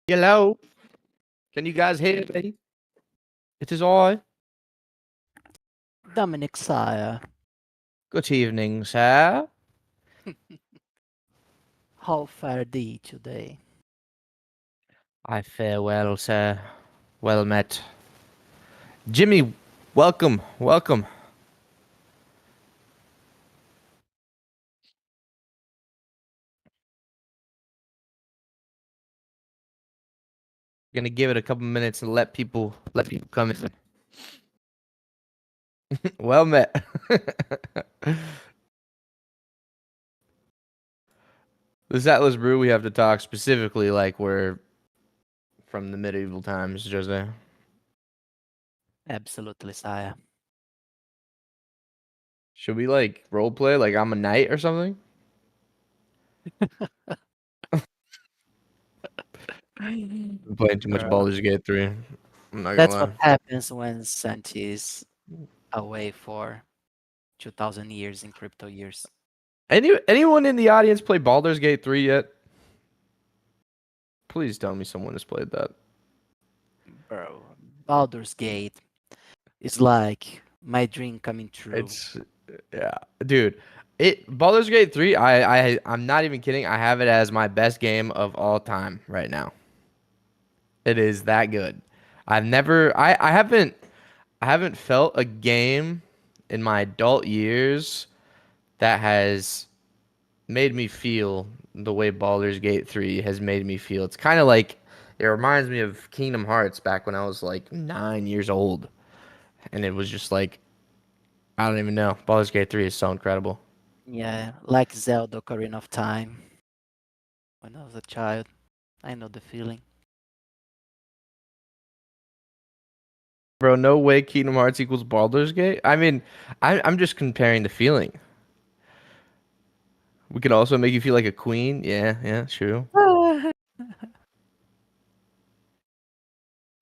Hello, can you guys hear me? It is I. Dominic Sire, Good evening, sir. how fare thee today? I fare well, sir. Well met. Jimmy, welcome, welcome. Gonna give it a couple minutes and let people come in. Well met. This Atlas Brew, we have to talk specifically like we're from the medieval times, Jose. Absolutely, Sire. Should we like role play like I'm a knight or something? I'm playing too much Bro, Baldur's Gate 3. I'm not gonna that's what lie. happens when Santi is away for 2000 years in crypto years. Anyone in the audience play Baldur's Gate 3 yet? Please tell me someone has played that. Bro, Baldur's Gate is like my dream coming true. It's yeah, dude. It Baldur's Gate 3, I'm not even kidding. I have it as my best game of all time right now. It is that good. I haven't felt a game in my adult years that has made me feel the way Baldur's Gate 3 has made me feel. It's kind of like it reminds me of Kingdom Hearts back when I was like 9 years old. And it was just like, I don't even know. Baldur's Gate 3 is so incredible. Yeah, like Zelda Ocarina of Time. When I was a child, I know the feeling. Bro, no way Kingdom Hearts equals Baldur's Gate. I mean, I'm just comparing the feeling. We could also make you feel like a queen. Yeah, yeah, true.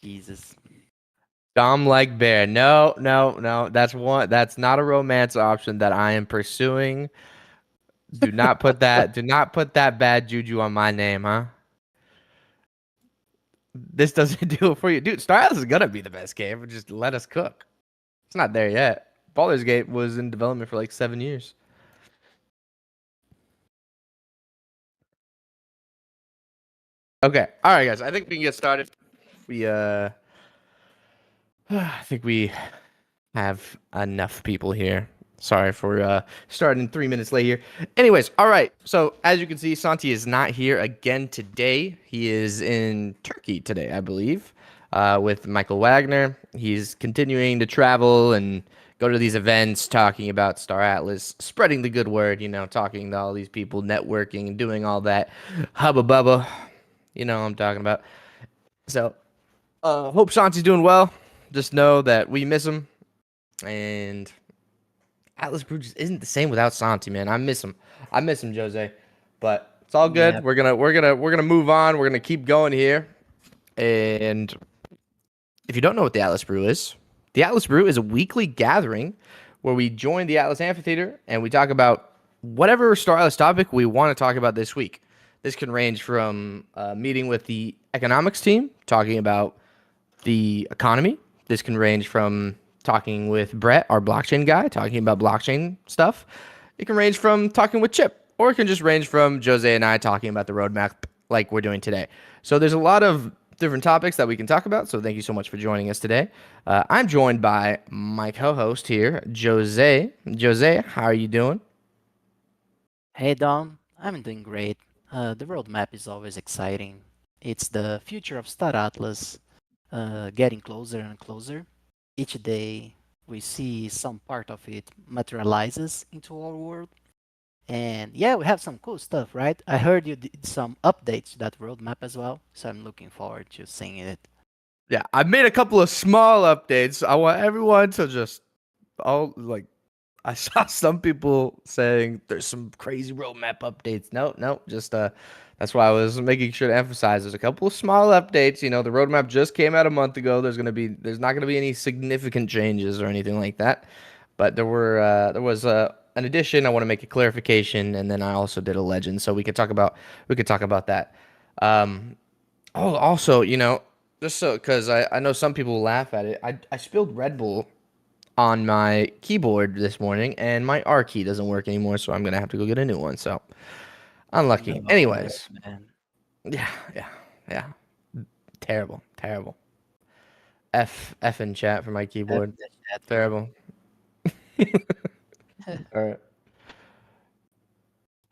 Jesus. Dom like bear. No, no, no. That's one. That's not a romance option that I am pursuing. Do not put that bad juju on my name, huh? This doesn't do it for you, dude. Star Atlas is gonna be the best game. But just let us cook. It's not there yet. Baldur's Gate was in development for like 7 years. Okay, all right, guys. I think we can get started. We I think we have enough people here. Sorry for starting 3 minutes late here. Anyways, all right. So as you can see, Santi is not here again today. He is in Turkey today, I believe, with Michael Wagner. He's continuing to travel and go to these events, talking about Star Atlas, spreading the good word. Talking to all these people, networking, and doing all that hubba bubba. You know what I'm talking about. So hope Santi's doing well. Just know that we miss him, and Atlas Brew just isn't the same without Santi, man. I miss him. I miss him, Jose. But it's all Yeah, good. We're gonna move on. We're gonna keep going here. And if you don't know what the Atlas Brew is, the Atlas Brew is a weekly gathering where we join the Atlas Amphitheater and we talk about whatever Star Atlas topic we want to talk about this week. This can range from meeting with the economics team, talking about the economy. This can range from talking with Brett, our blockchain guy, talking about blockchain stuff. It can range from talking with Chip, or it can just range from Jose and I talking about the roadmap like we're doing today. So there's a lot of different topics that we can talk about. So thank you so much for joining us today. I'm joined by my co-host here, Jose. Jose, how are you doing? hey Dom, I'm doing great. The roadmap is always exciting. It's the future of Star Atlas, getting closer and closer. Each day we see some part of it materializes into our world. And yeah, we have some cool stuff, right? I heard you did some updates to that roadmap as well, so I'm looking forward to seeing it. Yeah, I've made a couple of small updates. I want everyone to just all like I saw some people saying there's some crazy roadmap updates. No, no, just that's why I was making sure to emphasize there's a couple of small updates. The roadmap just came out a month ago. There's not gonna be any significant changes or anything like that. But there was an addition. I want to make a clarification, and then I also did a legend, so we could talk about that. Um, Oh, also, just so because I know some people laugh at it. I spilled Red Bull on my keyboard this morning, and my R key doesn't work anymore, so I'm gonna have to go get a new one. So unlucky. No way, Anyways, man. yeah, yeah, yeah. Terrible, terrible. F in chat for my F keyboard. the chat, bro. Terrible. All right.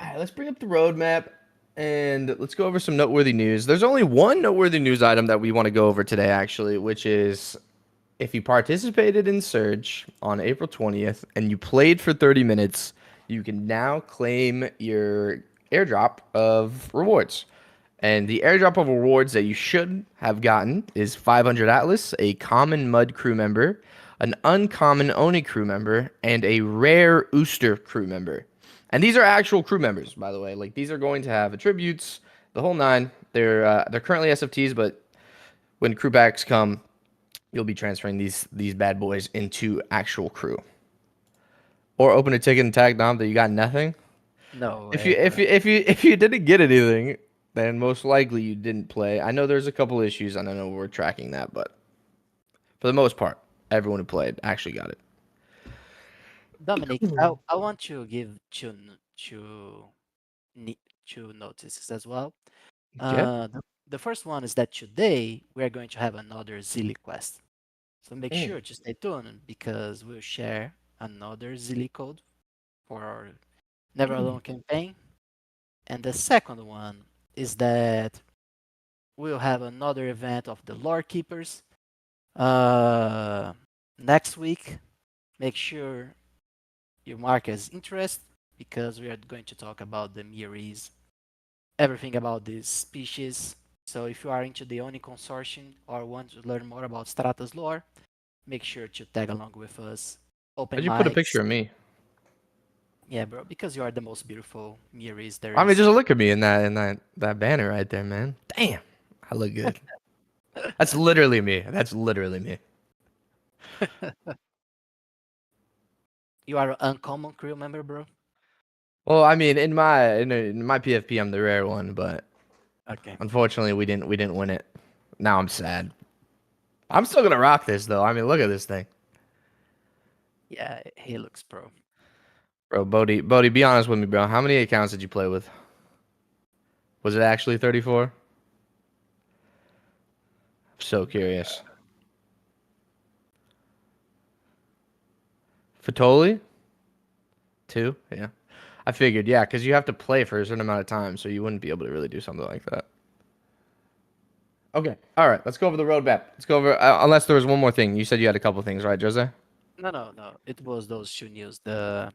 All right, let's bring up the roadmap and let's go over some noteworthy news. There's only one noteworthy news item that we want to go over today, actually, which is if you participated in Surge on April 20th and you played for 30 minutes, you can now claim your airdrop of rewards. And the airdrop of rewards that you should have gotten is 500 Atlas, a common Mud crew member, an uncommon Oni crew member, and a rare Ooster crew member. And these are actual crew members, by the way. Like these are going to have attributes, the whole nine. They're currently SFTs, but when crew packs come, you'll be transferring these bad boys into actual crew. Or open a ticket and tag Dom that you got nothing. No If way, you if bro. you if you if you didn't get anything, then most likely you didn't play. I know there's a couple issues, and I know we're tracking that, but for the most part, everyone who played actually got it. Dominic, I want to give two notices as well. Okay. The first one is that today we are going to have another Zilly quest. So make Mm. sure to stay tuned because we'll share another Zilly code for our Never Alone campaign. And the second one is that we'll have another event of the Lore Keepers uh, next week. Make sure you mark as interest because we are going to talk about the Miris, everything about this species. So if you are into the Oni Consortium or want to learn more about Stratos lore, make sure to tag along with us. Open Why'd you put a mics. picture of me? Yeah, bro, because you are the most beautiful Miris there I mean, is. just look at me in that banner right there, man. Damn, I look good. That's literally me. That's literally me. You are an uncommon crew member, bro. Well, I mean, in my PFP, I'm the rare one, but Okay. unfortunately, we didn't win it. Now I'm sad. I'm still gonna rock this though. I mean, look at this thing, Yeah, he looks pro. bro. Bodie, be honest with me, bro. How many accounts did you play with? Was it actually 34? I'm so curious. Fatoli? Two? Yeah. I figured, yeah, because you have to play for a certain amount of time, so you wouldn't be able to really do something like that. Okay. All right. Let's go over the roadmap. Let's go over. Unless there was one more thing. You said you had a couple things, right, Jose? No, no, no. It was those two news. The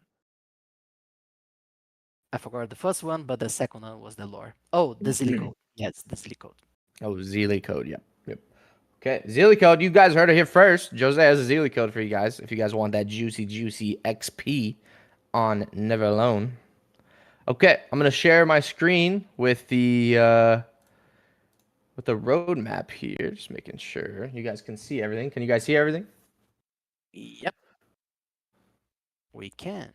I forgot the first one, but the second one was the lore. Oh, the Zilly code. Yes, the Zilly code. Oh, Zeely code. Yep. Yep. Okay. Zeely code. You guys heard it here first. Jose has a Zeely code for you guys. If you guys want that juicy XP on Never Alone. Okay. I'm gonna share my screen with the roadmap here. Just making sure you guys can see everything. Can you guys see everything? Yep, we can.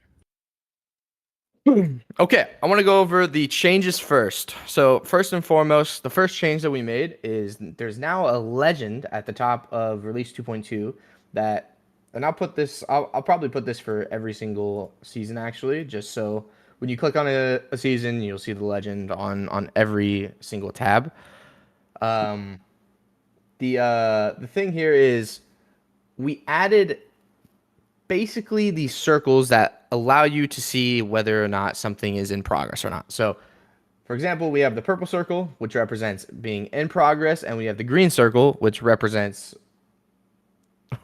Okay, I want to go over the changes first. So, first and foremost, the first change that we made is there's now a legend at the top of release 2.2 that, and I'll probably put this for every single season actually, just so when you click on a season, you'll see the legend on every single tab. Um, the thing here is we added basically these circles that allow you to see whether or not something is in progress or not. So, for example, we have the purple circle, which represents being in progress, and we have the green circle, which represents.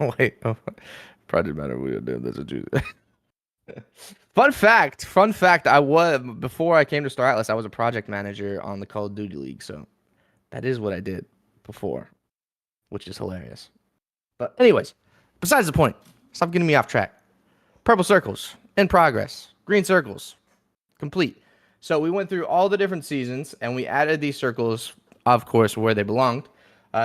Oh, wait, probably didn't matter. We were doing this. Fun fact. I was before I came to Star Atlas, I was a project manager on the Call of Duty League, so that is what I did before, which is hilarious. But anyways, besides the point. Stop getting me off track. Purple circles, in progress. Green circles, complete. So we went through all the different seasons and we added these circles, of course, where they belonged.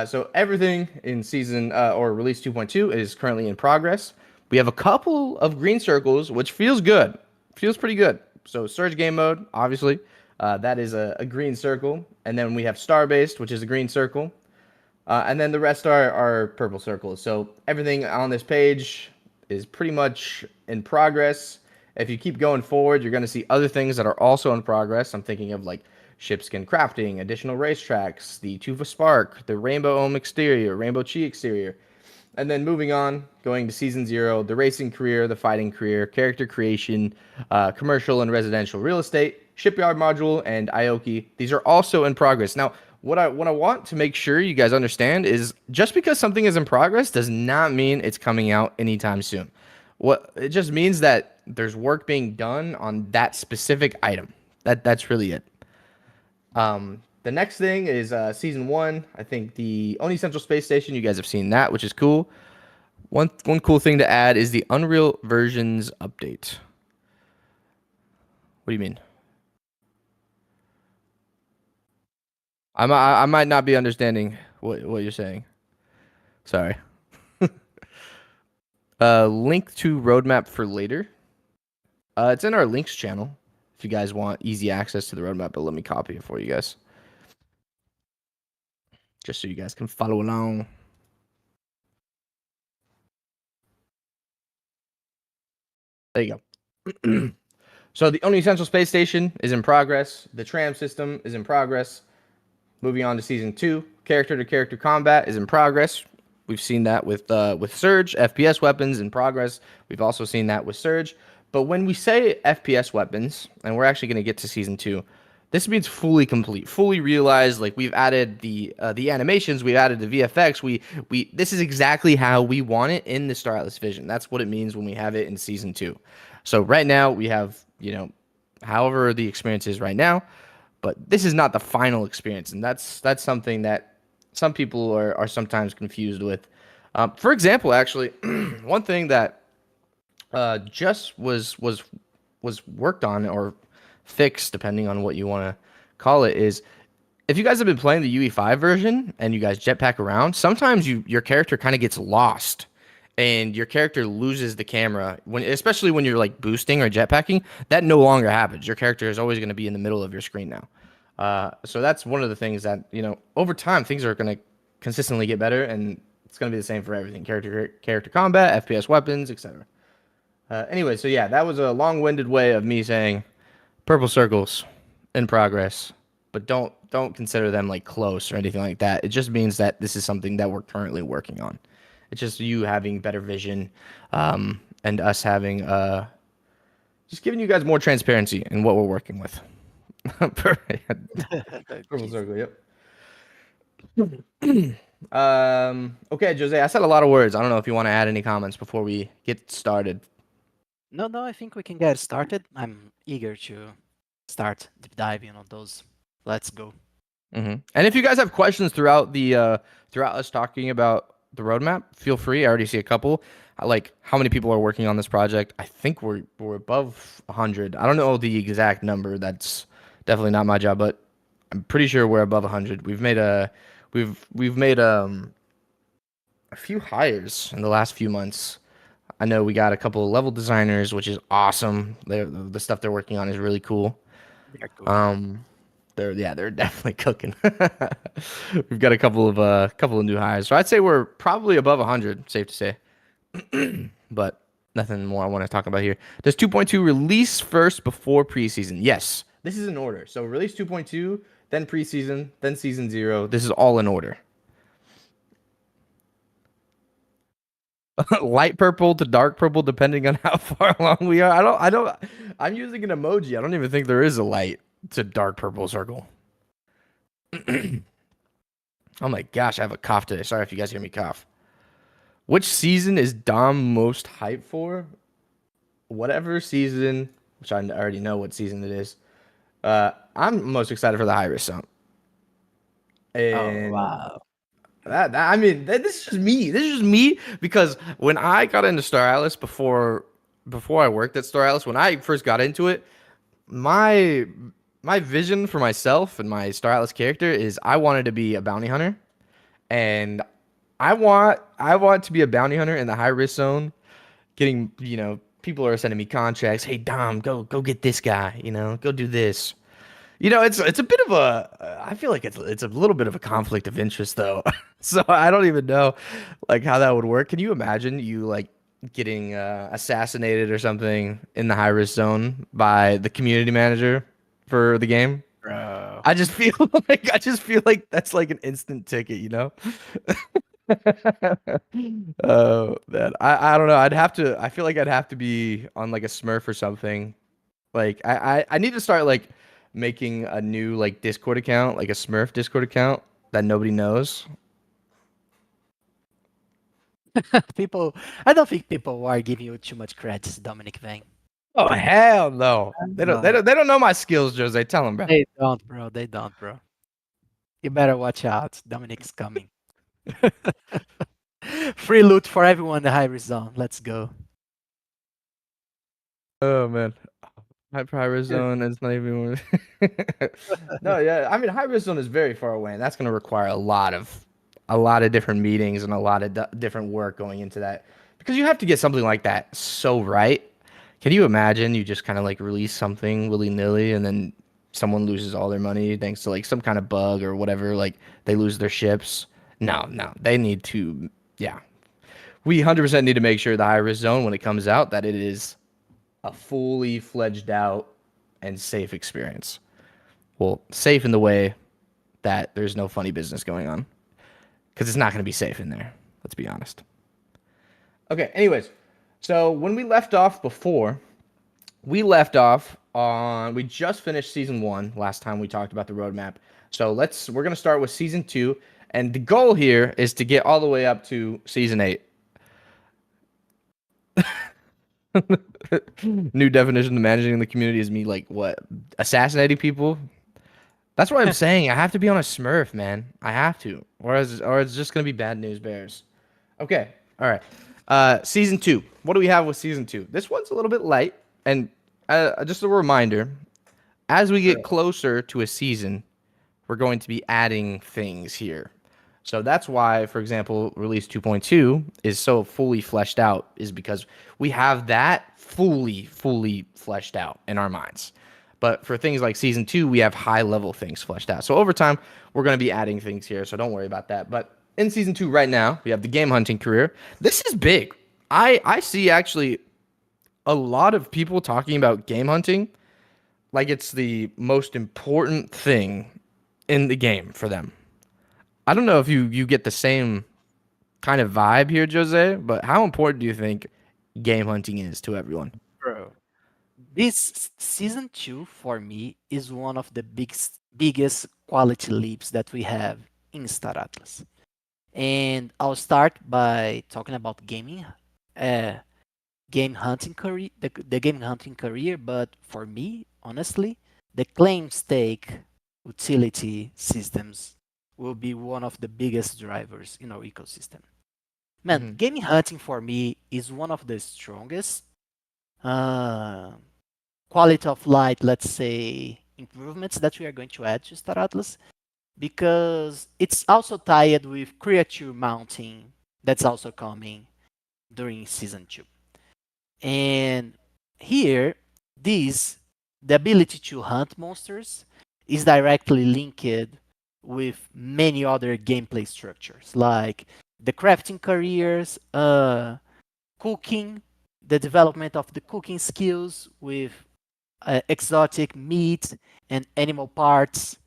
So everything in season or release 2.2 is currently in progress. We have a couple of green circles, which feels good. Feels pretty good. So Surge game mode, obviously. That is a green circle. And then we have star based, which is a green circle. And then the rest are purple circles. So everything on this page is pretty much in progress. If you keep going forward, you're going to see other things that are also in progress. I'm thinking of like shipskin crafting, additional racetracks, the Tufa Spark, the Rainbow Ohm exterior, Rainbow Chi exterior. And then moving on, going to season 0, the racing career, the fighting career, character creation, commercial and residential real estate, shipyard module, and Aoki. These are also in progress. Now, what I want to make sure you guys understand is just because something is in progress does not mean it's coming out anytime soon. What it just means that there's work being done on that specific item. That's really it. The next thing is season 1. I think the Oni Central Space Station. You guys have seen that, which is cool. One cool thing to add is the Unreal versions update. What do you mean? I might not be understanding what you're saying. Sorry. Link to roadmap for later. It's in our links channel if you guys want easy access to the roadmap, but let me copy it for you guys. Just so you guys can follow along. There you go. So the Only Essential Space Station is in progress. The tram system is in progress. Moving on to season 2, character-to-character combat is in progress. We've seen that with Surge, FPS weapons in progress. We've also seen that with Surge. But when we say FPS weapons, and we're actually going to get to season 2, this means fully complete, fully realized. Like we've added the animations, we've added the VFX. This is exactly how we want it in the Star Atlas Vision. That's what it means when we have it in season 2. So right now we have however the experience is right now, but this is not the final experience, and that's something that some people are sometimes confused with. For example, actually, one thing that just was worked on or fixed, depending on what you want to call it, is if you guys have been playing the UE5 version and you guys jetpack around, sometimes your character kind of gets lost and your character loses the camera especially when you're like boosting or jetpacking. That no longer happens. Your character is always going to be in the middle of your screen now. So that's one of the things that over time things are going to consistently get better, and it's going to be the same for everything: character combat, FPS weapons, etc. Anyway, so yeah, that was a long-winded way of me saying purple circles in progress, but don't consider them like close or anything like that. It just means that this is something that we're currently working on. It's just you having better vision, and us having just giving you guys more transparency in what we're working with. Purple Jeez. circle, yep. Okay, Jose, I said a lot of words. I don't know if you want to add any comments before we get started. No, I think we can get started. I'm eager to start deep diving on those. Let's go. And if you guys have questions throughout us talking about the roadmap, feel free. I already see a couple. Like how many people are working on this project? I think we're above 100. I don't know the exact number. That's definitely not my job, but I'm pretty sure we're above 100. We've made a few hires in the last few months. I know we got a couple of level designers, which is awesome. The stuff they're working on is really cool. They're cool. They're definitely cooking. We've got a couple of new hires, so I'd say we're probably above 100. Safe to say, but nothing more I want to talk about here. Does 2.2 release first before preseason? Yes, this is in order. So release 2.2, then preseason, then season 0. This is all in order. Light purple to dark purple, depending on how far along we are. I'm using an emoji. I don't even think there is a light to dark purple circle. Oh my gosh, I have a cough today. Sorry if you guys hear me cough. Which season is Dom most hyped for? Whatever season, which I already know what season it is. I'm most excited for the high risk zone. And Oh wow. I mean, this is just me. This is just me because when I got into Star Atlas before I worked at Star Atlas, when I first got into it, my vision for myself and my Star Atlas character is I wanted to be a bounty hunter, and I want to be a bounty hunter in the high risk zone. Getting people are sending me contracts. Hey Dom, go get this guy. Go do this. It's a bit of a I feel like it's a little bit of a conflict of interest though. So I don't even know like how that would work. Can you imagine you like getting assassinated or something in the high risk zone by the community manager for the game? Bro. I just feel like that's like an instant ticket, you know? Oh man, I don't know. I feel like I'd have to be on like a Smurf or something. Like I need to start like making a new like Discord account, like a Smurf Discord account that nobody knows. People, I don't think people are giving you too much credit, Dominic Vang. Oh hell no. No, They don't know my skills, Jose. Tell them, bro. they don't, bro. They don't, bro. You better watch out. Dominic's coming. Free loot for everyone in the high risk zone. Let's go. Oh man. High risk zone, it's not even No, yeah. I mean, high risk zone is very far away, and that's going to require a lot of different meetings and a lot of different work going into that because you have to get something like that so right. Can you imagine you just kind of like release something willy-nilly and then someone loses all their money thanks to like some kind of bug or whatever, like they lose their ships? No, no. They need to yeah. We 100% need to make sure the high risk zone when it comes out that it is a fully fledged out and safe experience. Well, safe in the way that there's no funny business going on because it's not going to be safe in there. Let's be honest. Okay, anyways, so when we left off before, we just finished season 1 last time we talked about the roadmap. So we're going to start with season 2 and the goal here is to get all the way up to season 8. New definition of managing the community is me like what assassinating people. That's what I'm saying. I have to be on a Smurf, man. I have to, or it's just gonna be bad news bears. Okay, all right. Season 2. What do we have with season 2? This one's a little bit light, and just a reminder: as we get closer to a season, we're going to be adding things here. So that's why, for example, release 2.2 is so fully fleshed out, is because we have that fully fleshed out in our minds. But for things like season 2, we have high level things fleshed out. So over time, we're going to be adding things here. So don't worry about that. But in season 2 right now, we have the game hunting career. This is big. I see actually a lot of people talking about game hunting like it's the most important thing in the game for them. I don't know if you get the same kind of vibe here, Jose, but how important do you think game hunting is to everyone? Bro. This season 2 for me is one of the biggest quality leaps that we have in Star Atlas. And I'll start by talking about uh, game hunting career, the game hunting career. But for me, honestly, the claim stake utility systems will be one of the biggest drivers in our ecosystem. Man, Hmm. game hunting for me is one of the strongest uh, quality of life, let's say, improvements that we are going to add to Star Atlas because it's also tied with creature mounting that's also coming during season 2. And here, the ability to hunt monsters is directly linked with many other gameplay structures like the crafting careers, cooking, the development of the cooking skills with exotic meat and animal parts.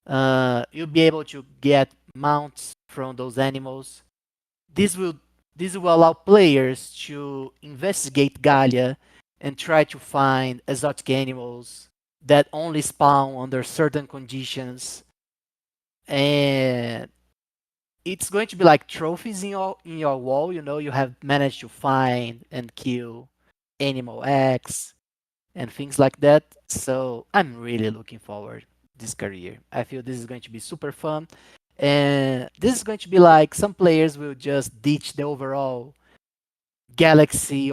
You'll be able to get mounts from those animals. This will this will allow players to investigate Galia and try to find exotic animals that only spawn under certain conditions. And it's going to be like trophies in your wall. You know, you have managed to find and kill animal X and things like that. So I'm really looking forward this career. I feel this is going to be super fun. And this is going to be like some players will just ditch the overall galaxy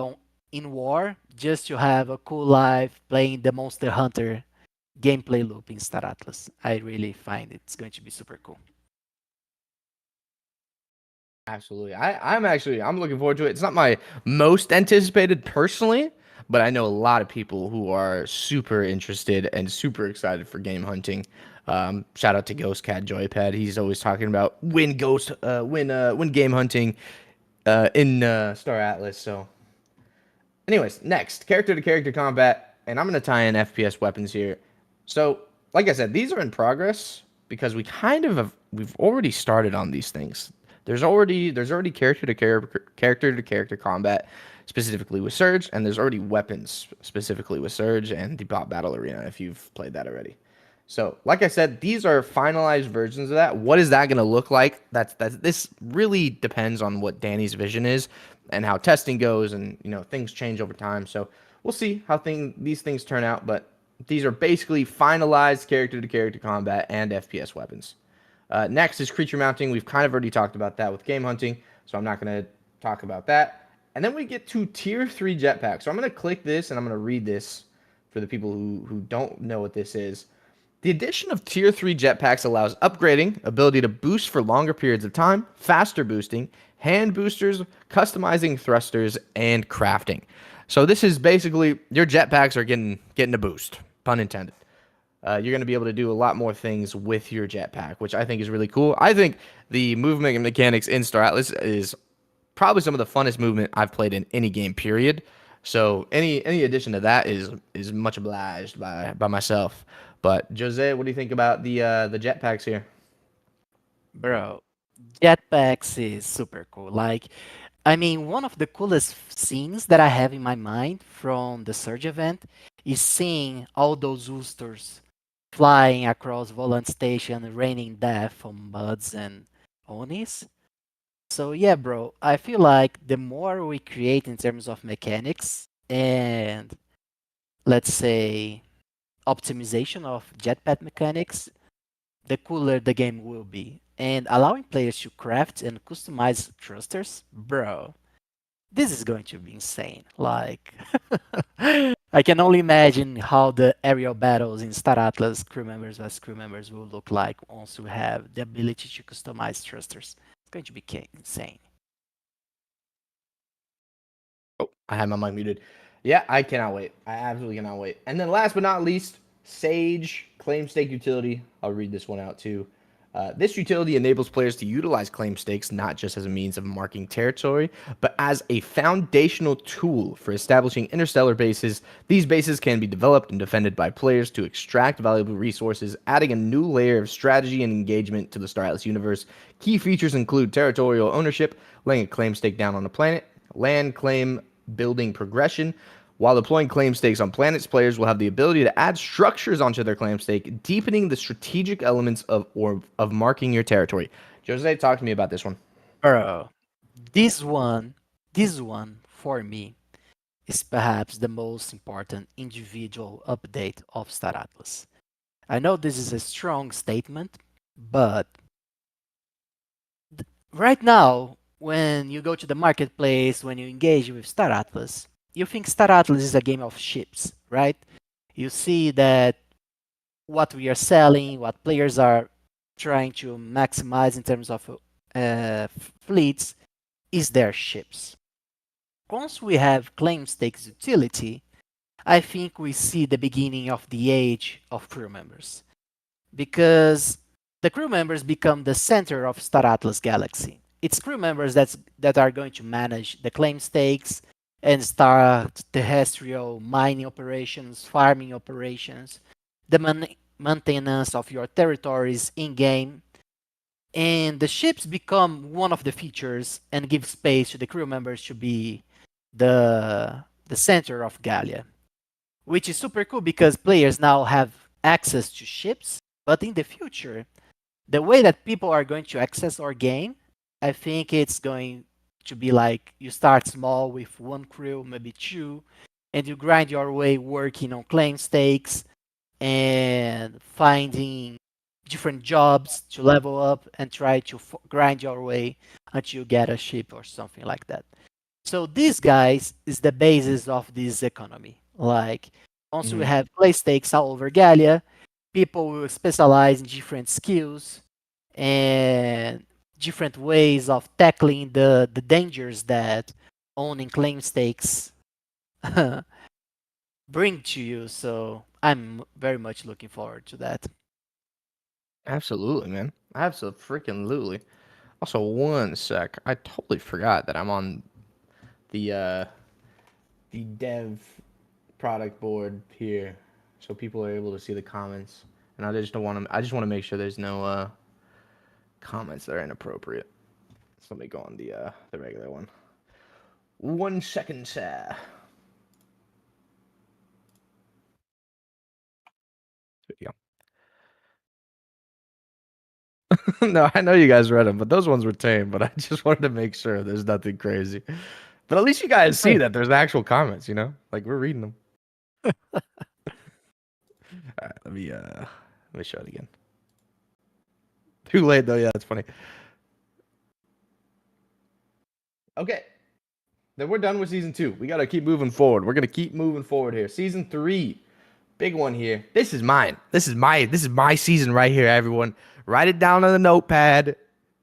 in war just to have a cool life playing the Monster Hunter gameplay loop in Star Atlas. I really find it's going to be super cool. Absolutely. I'm looking forward to it. It's not my most anticipated personally, but I know a lot of people who are super interested and super excited for game hunting. Shout out to Ghost Cat Joypad. He's always talking about win game hunting in Star Atlas. So anyways, next, character to character combat, and I'm going to tie in FPS weapons here. So, like I said, these are in progress because we've already started on these things. There's already character to character combat specifically with Surge, and there's already weapons specifically with Surge and the Bot Battle Arena if you've played that already. So, like I said, these are finalized versions of that. What is that going to look like? This really depends on what Danny's vision is and how testing goes, and things change over time. So we'll see how these things turn out. But these are basically finalized character to character combat and FPS weapons. Next is creature mounting. We've kind of already talked about that with game hunting, so I'm not going to talk about that. And then we get to tier 3 jetpack. So I'm going to click this and I'm going to read this for the people who don't know what this is. The addition of Tier 3 jetpacks allows upgrading, ability to boost for longer periods of time, faster boosting, hand boosters, customizing thrusters, and crafting. So this is basically your jetpacks are getting a boost, pun intended. You're going to be able to do a lot more things with your jetpack, which I think is really cool. I think the movement mechanics in Star Atlas is probably some of the funnest movement I've played in any game, period. So any addition to that is much obliged by myself. But Jose, what do you think about the jetpacks here? Bro, jetpacks is super cool. Like, I mean, one of the coolest scenes that I have in my mind from the Surge event is seeing all those Woosters flying across Volant Station, raining death on Buds and Onis. So yeah, bro, I feel like the more we create in terms of mechanics and, let's say, optimization of jetpack mechanics, the cooler the game will be. And allowing players to craft and customize thrusters, bro, this is going to be insane. Like, I can only imagine how the aerial battles in Star Atlas crew members vs crew members will look like once we have the ability to customize thrusters. It's going to be insane. Oh, I had my mic muted. Yeah, I cannot wait. I absolutely cannot wait. And then last but not least, Sage Claim Stake Utility. I'll read this one out too. This utility enables players to utilize claim stakes not just as a means of marking territory, but as a foundational tool for establishing interstellar bases. These bases can be developed and defended by players to extract valuable resources, adding a new layer of strategy and engagement to the Star Atlas universe. Key features include territorial ownership, laying a claim stake down on a planet, land claim building progression. While deploying claim stakes on planets, players will have the ability to add structures onto their claim stake, deepening the strategic elements of marking your territory. Jose, talk to me about this one. Bro, this one, this one for me is perhaps the most important individual update of Star Atlas. I know this is a strong statement, but right now, when you go to the marketplace, when you engage with Star Atlas, you think Star Atlas is a game of ships, right? You see that what we are selling, what players are trying to maximize in terms of fleets, is their ships. Once we have claim stakes utility, I think we see the beginning of the age of crew members. Because the crew members become the center of Star Atlas Galaxy. It's crew members that are going to manage the claim stakes and start terrestrial mining operations, farming operations, the maintenance of your territories in game. And the ships become one of the features and give space to the crew members to be the center of Galia, which is super cool because players now have access to ships. But in the future, the way that people are going to access our game, I think it's going to be like you start small with one crew, maybe two, and you grind your way working on claim stakes and finding different jobs to level up and try to grind your way until you get a ship or something like that. So these guys is the basis of this economy. Like once we have play stakes all over Galia, people will specialize in different skills and different ways of tackling the dangers that owning claim stakes bring to you. So I'm very much looking forward to that. Absolutely, man. Absolutely freaking lutely. Also, one sec. I totally forgot that I'm on the dev product board here, so people are able to see the comments. And I just don't want to. I just want to make sure there's no comments that are inappropriate. So let me go on the regular one. 1 second, sir. There you go. No, I know you guys read them, but those ones were tame. But I just wanted to make sure there's nothing crazy. But at least you guys see that there's actual comments. Like we're reading them. All right, let me show it again. Too late though. Yeah, that's funny. Okay, then we're done with season 2. We gotta keep moving forward. We're gonna keep moving forward here. Season 3, big one here. This is mine. This is my season right here, everyone. Write it down on the notepad.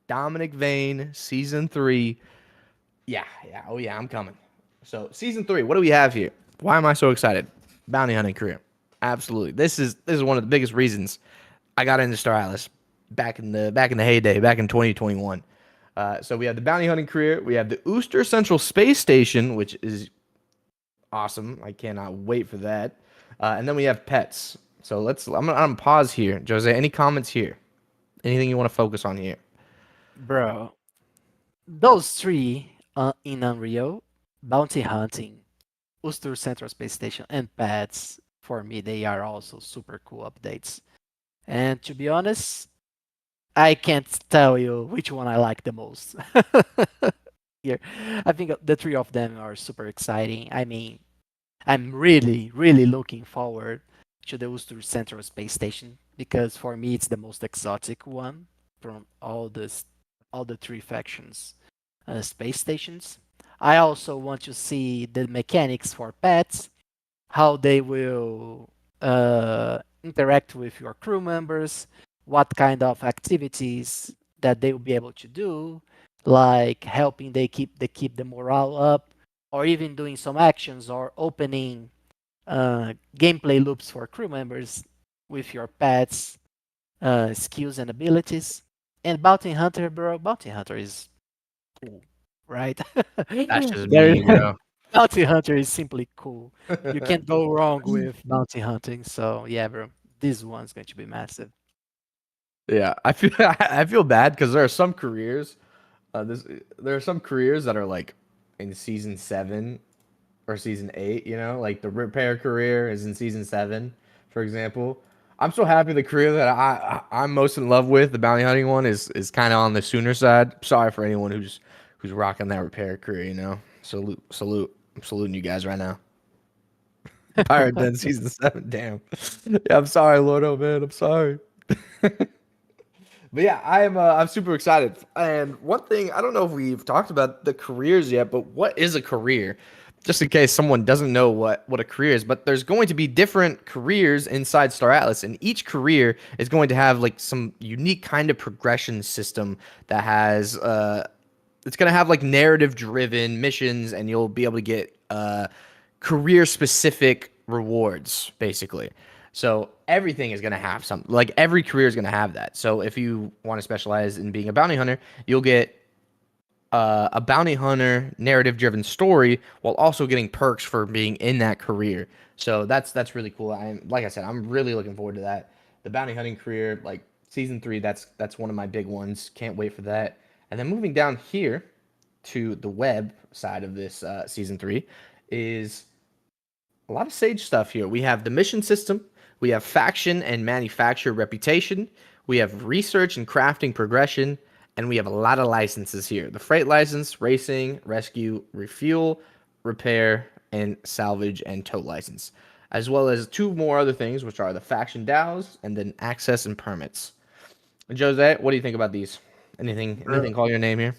Dominic Vane, season 3. Yeah, yeah. Oh yeah, I'm coming. So season 3, what do we have here? Why am I so excited? Bounty hunting career. Absolutely. This is one of the biggest reasons I got into Star Atlas back in the heyday, back in 2021. So we have the bounty hunting career. We have the Ooster Central Space Station, which is awesome. I cannot wait for that. And then we have pets. So I'm gonna pause here. Jose, any comments here? Anything you want to focus on here? Bro, those three in Unreal, Bounty Hunting, Worcester Central Space Station, and Pets, for me, they are also super cool updates. And to be honest, I can't tell you which one I like the most. Here, I think the three of them are super exciting. I mean, I'm really, really looking forward to the Worcester Central Space Station because for me it's the most exotic one from all the three factions space stations. I also want to see the mechanics for pets, how they will interact with your crew members, what kind of activities that they will be able to do, like helping they keep the morale up, or even doing some actions or opening gameplay loops for crew members with your pets, skills and abilities. And Bounty Hunter, bro, Bounty Hunter is cool, right? That's just there, me, bro. Bounty Hunter is simply cool. You can't go wrong with bounty hunting. So yeah, bro, this one's going to be massive. Yeah, I feel I feel bad because there are some careers. There are some careers that are like in season 7 or season 8. Like the repair career is in season 7, for example. I'm so happy the career that I'm most in love with, the bounty hunting one, is kind of on the sooner side. Sorry for anyone who's rocking that repair career. Salute, salute. I'm saluting you guys right now. Pirate Den season 7. Damn. Yeah, I'm sorry, Lordo, man. I'm sorry. But yeah, I'm super excited. And one thing, I don't know if we've talked about the careers yet, but what is a career? Just in case someone doesn't know what a career is, but there's going to be different careers inside Star Atlas, and each career is going to have like some unique kind of progression system that has it's gonna have like narrative driven missions, and you'll be able to get career specific rewards basically. So everything is gonna have some, like every career is gonna have that. So if you want to specialize in being a bounty hunter, you'll get a bounty hunter narrative driven story while also getting perks for being in that career. So that's really cool. Like I said, I'm really looking forward to that. The bounty hunting career, like season 3, that's one of my big ones. Can't wait for that. And then moving down here to the web side of this season 3 is a lot of Sage stuff here. We have the mission system, we have faction and manufacturer reputation, we have research and crafting progression, and we have a lot of licenses here. The freight license, racing, rescue, refuel, repair, and salvage and tow license, as well as 2 more other things, which are the faction DAOs and then access and permits. Jose, what do you think about these? Anything Bro, call your name here?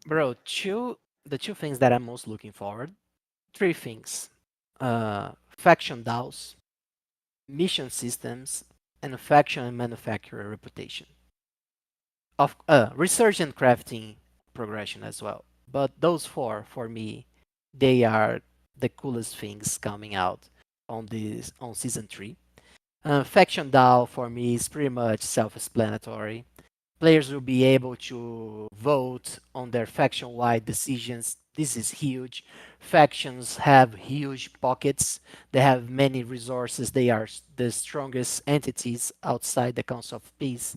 bro, the two things that I'm most looking forward, three things: faction DAOs, mission systems, and faction and manufacturer reputation. Of research and crafting progression as well. But those four, for me, they are the coolest things coming out. on season 3. Faction DAO for me is pretty much self-explanatory. Players will be able to vote on their faction-wide decisions. This is huge. Factions have huge pockets. They have many resources. They are the strongest entities outside the Council of Peace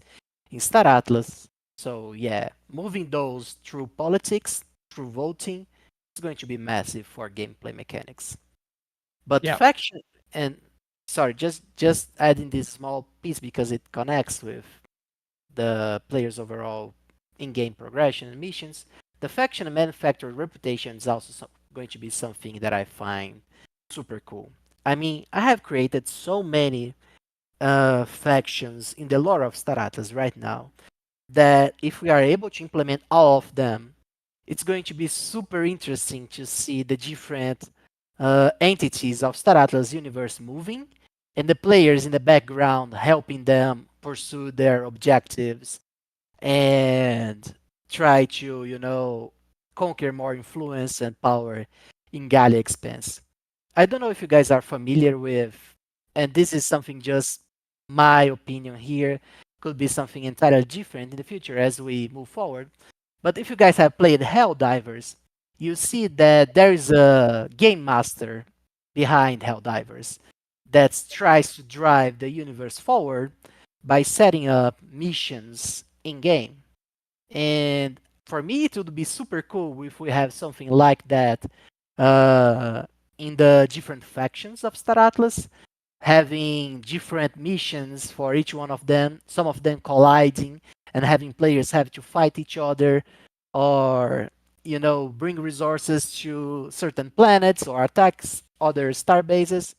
in Star Atlas. So yeah, moving those through politics, through voting, is going to be massive for gameplay mechanics. But Yeah. faction and sorry, just adding this small piece because it connects with the player's overall in-game progression and missions. The faction and manufactured reputation is also going to be something that I find super cool. I mean, I have created so many factions in the lore of Staratas right now that if we are able to implement all of them, it's going to be super interesting to see the different entities of Star Atlas universe moving and the players in the background helping them pursue their objectives and try to, conquer more influence and power in Galia Expanse. I don't know if you guys are familiar with, and this is something just my opinion here, could be something entirely different in the future as we move forward. But if you guys have played Helldivers, you see that there is a game master behind Helldivers that tries to drive the universe forward by setting up missions in game. And for me, it would be super cool if we have something like that uh, in the different factions of Star Atlas, having different missions for each one of them, some of them colliding and having players have to fight each other or bring resources to certain planets or attacks other star bases.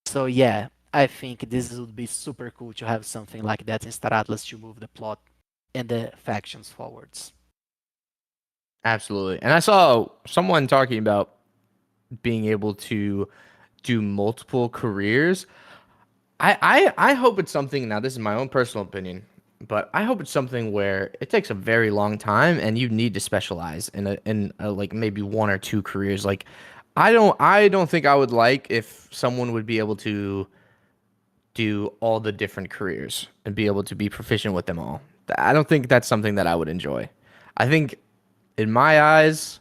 So yeah, I think this would be super cool to have something like that in Star Atlas to move the plot and the factions forwards. Absolutely. And I saw someone talking about being able to do multiple careers. I hope it's something, now this is my own personal opinion, but I hope it's something where it takes a very long time and you need to specialize in like maybe one or two careers. Like I don't think I would like if someone would be able to do all the different careers and be able to be proficient with them all. I don't think that's something that I would enjoy. I think in my eyes,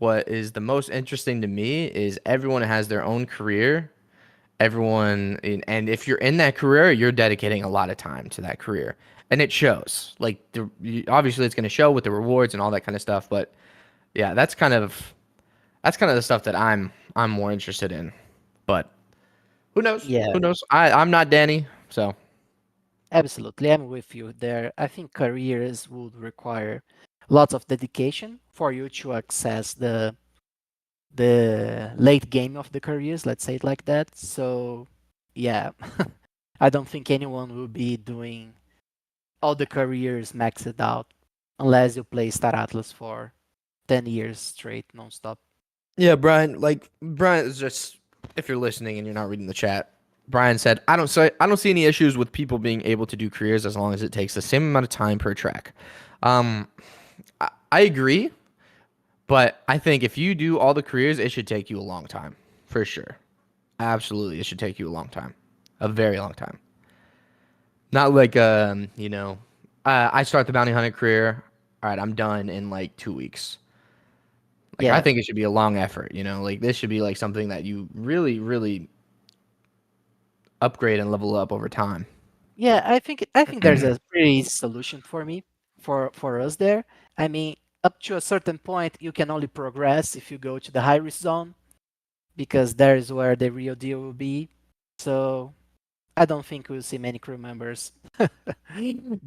what is the most interesting to me is everyone has their own career. And if you're in that career, you're dedicating a lot of time to that career, and it shows. Like obviously, it's going to show with the rewards and all that kind of stuff. But yeah, that's kind of the stuff that I'm more interested in. But who knows? Yeah, Who knows? I'm not Danny, so absolutely. I'm with you there. I think careers would require lots of dedication for you to access the late game of the careers, let's say it like that. So yeah, I don't think anyone will be doing all the careers maxed out unless you play Star Atlas for 10 years straight nonstop. yeah, Brian. Like Brian is just if you're listening and you're not reading the chat, Brian said, I don't see any issues with people being able to do careers as long as it takes the same amount of time per track. Um, I agree, but I think if you do all the careers, it should take you a long time for sure. Absolutely, it should take you a long time, a very long time. Not like I start the bounty hunter career. All right, I'm done in like 2 weeks. Like I Yeah, think it should be a long effort. Like this should be like something that you really, really upgrade and level up over time. yeah. I think there's a pretty solution for me for us there. I mean, up to a certain point, you can only progress if you go to the high risk zone because there is where the real deal will be. So I don't think we'll see many crew members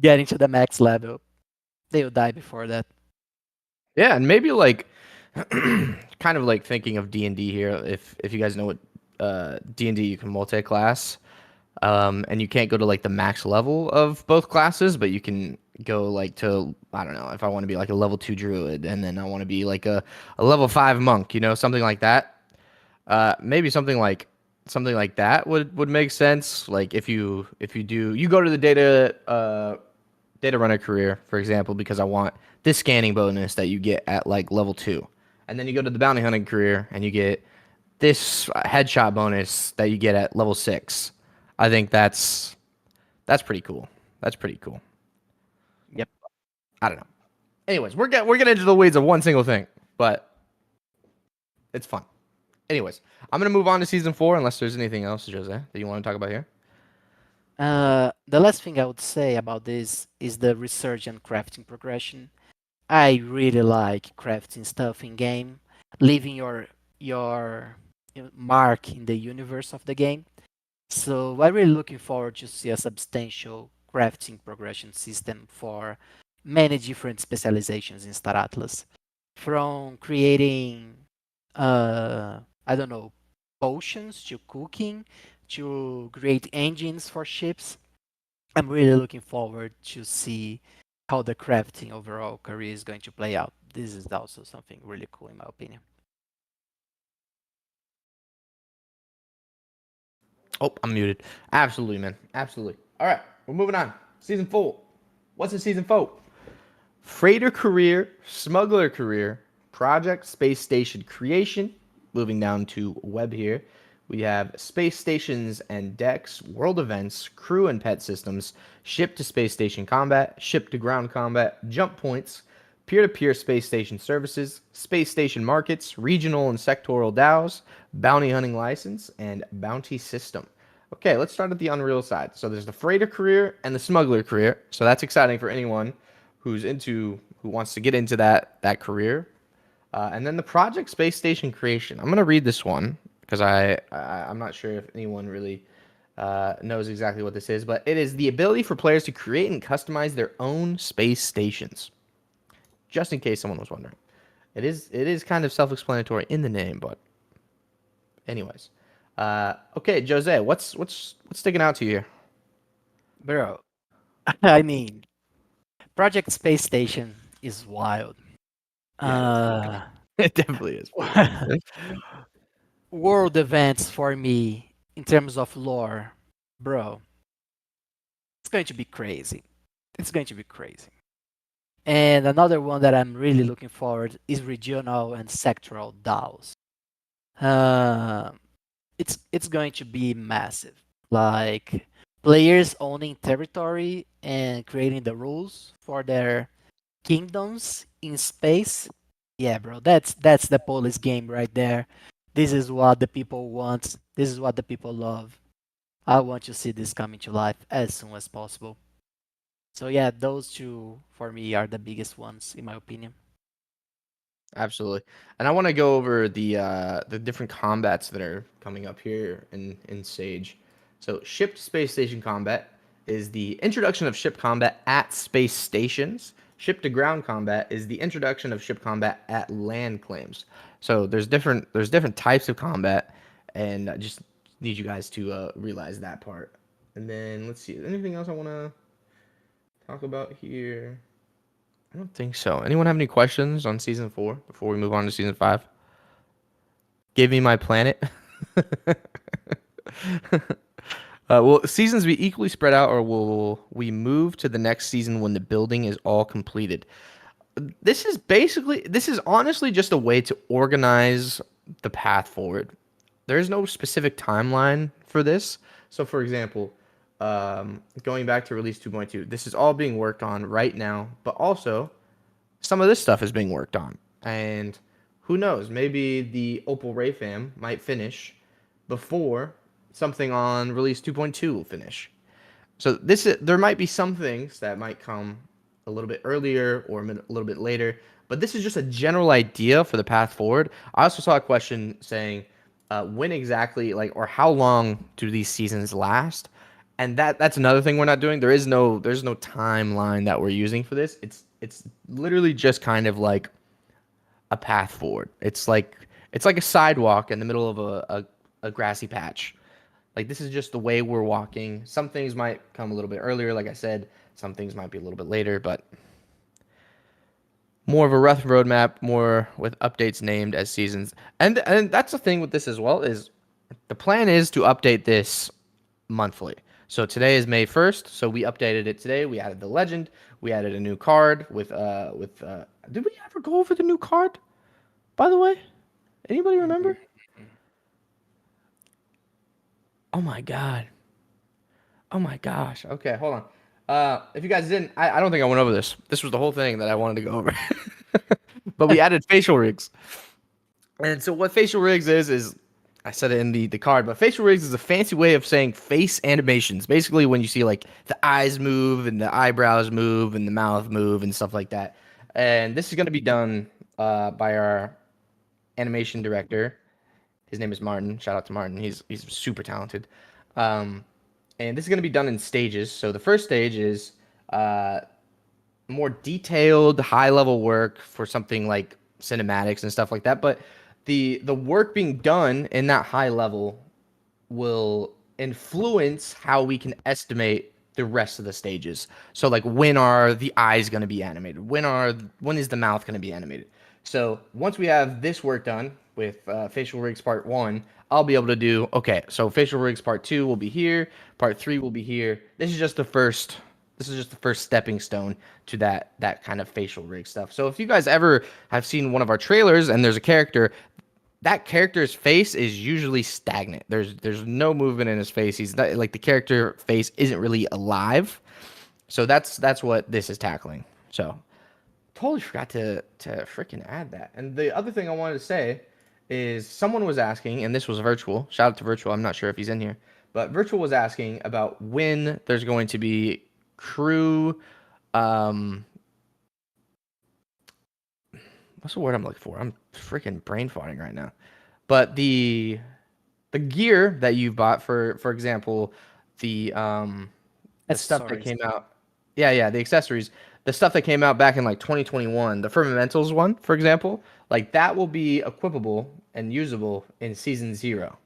getting to the max level. They will die before that. Yeah, and maybe like kind of like thinking of D&D here. If you guys know what D&D, you can multi-class. And you can't go to like the max level of both classes, but you can go like to, I don't know, if I want to be like a level 2 druid and then I want to be like a level 5 monk, something like that. Maybe something like that would make sense. Like if you do, you go to the data runner career, for example, because I want this scanning bonus that you get at like level 2. And then you go to the bounty hunting career and you get this headshot bonus that you get at level 6. I think that's pretty cool. That's pretty cool. Yep. I don't know. Anyways, we're getting into the weeds of one single thing, but it's fun. Anyways, I'm gonna move on to season 4 unless there's anything else, Jose, that you want to talk about here. The last thing I would say about this is the research and crafting progression. I really like crafting stuff in game, leaving your mark in the universe of the game. So I'm really looking forward to see a substantial crafting progression system for many different specializations in Star Atlas. From creating, I don't know, potions to cooking to create engines for ships. I'm really looking forward to see how the crafting overall career is going to play out. This is also something really cool in my opinion. Oh, I'm muted. Absolutely, man. Absolutely. All right, we're moving on. Season 4. What's in season 4? Freighter career, smuggler career, project space station creation. Moving down to web here, we have space stations and decks, world events, crew and pet systems, ship to space station combat, ship to ground combat, jump points, peer to peer space station services, space station markets, regional and sectoral DAOs, bounty hunting license, and bounty system. Okay, let's start at the Unreal side. So there's the freighter career and the smuggler career. So that's exciting for anyone who wants to get into that career. And then the project space station creation. I'm gonna read this one because I'm not sure if anyone really knows exactly what this is, but it is the ability for players to create and customize their own space stations. Just in case someone was wondering, it is kind of self-explanatory in the name, but anyways, okay, Jose, what's sticking out to you here? Bro, I mean, Project Space Station is wild. Yeah, it is. Uh, It definitely is pretty wild. world events for me in terms of lore, bro, it's going to be crazy. It's going to be crazy. And another one that I'm really looking forward is regional and sectoral DAOs. Uh, it's going to be massive. Like players owning territory and creating the rules for their kingdoms in space. Yeah, bro, that's the police game right there. This is what the people want. This is what the people love. I want to see this coming to life as soon as possible. So yeah, those two for me are the biggest ones in my opinion. Absolutely. And I want to go over the different combats that are coming up here in Sage. So ship to space station combat is the introduction of ship combat at space stations. Ship to ground combat is the introduction of ship combat at land claims. So there's different types of combat, and I just need you guys to realize that part. And then let's see, anything else I want to talk about here? I don't think so. Anyone have any questions on season 4 before we move on to season 5? Give me my planet. Will seasons be equally spread out, or will we move to the next season when the building is all completed? This is honestly just a way to organize the path forward. There is no specific timeline for this. So, for example, going back to release 2.2, this is all being worked on right now, but also some of this stuff is being worked on. And who knows? Maybe the Opal Ray fam might finish before something on release 2.2 will finish. So there might be some things that might come a little bit earlier or a little bit later, but this is just a general idea for the path forward. I also saw a question saying when exactly, like, or how long do these seasons last? And that's another thing we're not doing. There's no timeline that we're using for this. It's literally just kind of like a path forward. It's like a sidewalk in the middle of a grassy patch. Like, this is just the way we're walking. Some things might come a little bit earlier, like I said. Some things might be a little bit later, but more of a rough roadmap, more with updates named as seasons. And that's the thing with this as well, is the plan is to update this monthly. So today is May 1st, so we updated it today. We added the legend. We added a new card with did we ever go over the new card? By the way, anybody remember? Oh my god. Oh my gosh. Okay, hold on. If you guys didn't, I don't think I went over this. This was the whole thing that I wanted to go over. But we added facial rigs. And so what facial rigs is I said it in the card, but facial rigs is a fancy way of saying face animations. Basically when you see like the eyes move and the eyebrows move and the mouth move and stuff like that. And this is going to be done by our animation director. His name is Martin. Shout out to Martin. He's super talented. Um, and this is going to be done in stages. So the first stage is uh, more detailed, high level work for something like cinematics and stuff like that. But the work being done in that high level will influence how we can estimate the rest of the stages. So like when are the eyes going to be animated? When is the mouth going to be animated? So once we have this work done with facial rigs part 1, I'll be able to do okay. So facial rigs part 2 will be here, part 3 will be here. This is just the first stepping stone to that kind of facial rig stuff. So if you guys ever have seen one of our trailers and there's a character, that character's face is usually stagnant. There's no movement in his face. He's not, like the character face isn't really alive. So that's what this is tackling. So totally forgot to freaking add that. And the other thing I wanted to say is someone was asking, and this was virtual. Shout out to virtual. I'm not sure if he's in here, but virtual was asking about when there's going to be crew. Um, what's the word I'm looking for? I'm freaking brain farting right now. But the gear that you bought for example, the stuff that Accessories. came out, yeah, the accessories, the stuff that came out back in like 2021, the Firmamentals one, for example, like that will be equipable and usable in season 0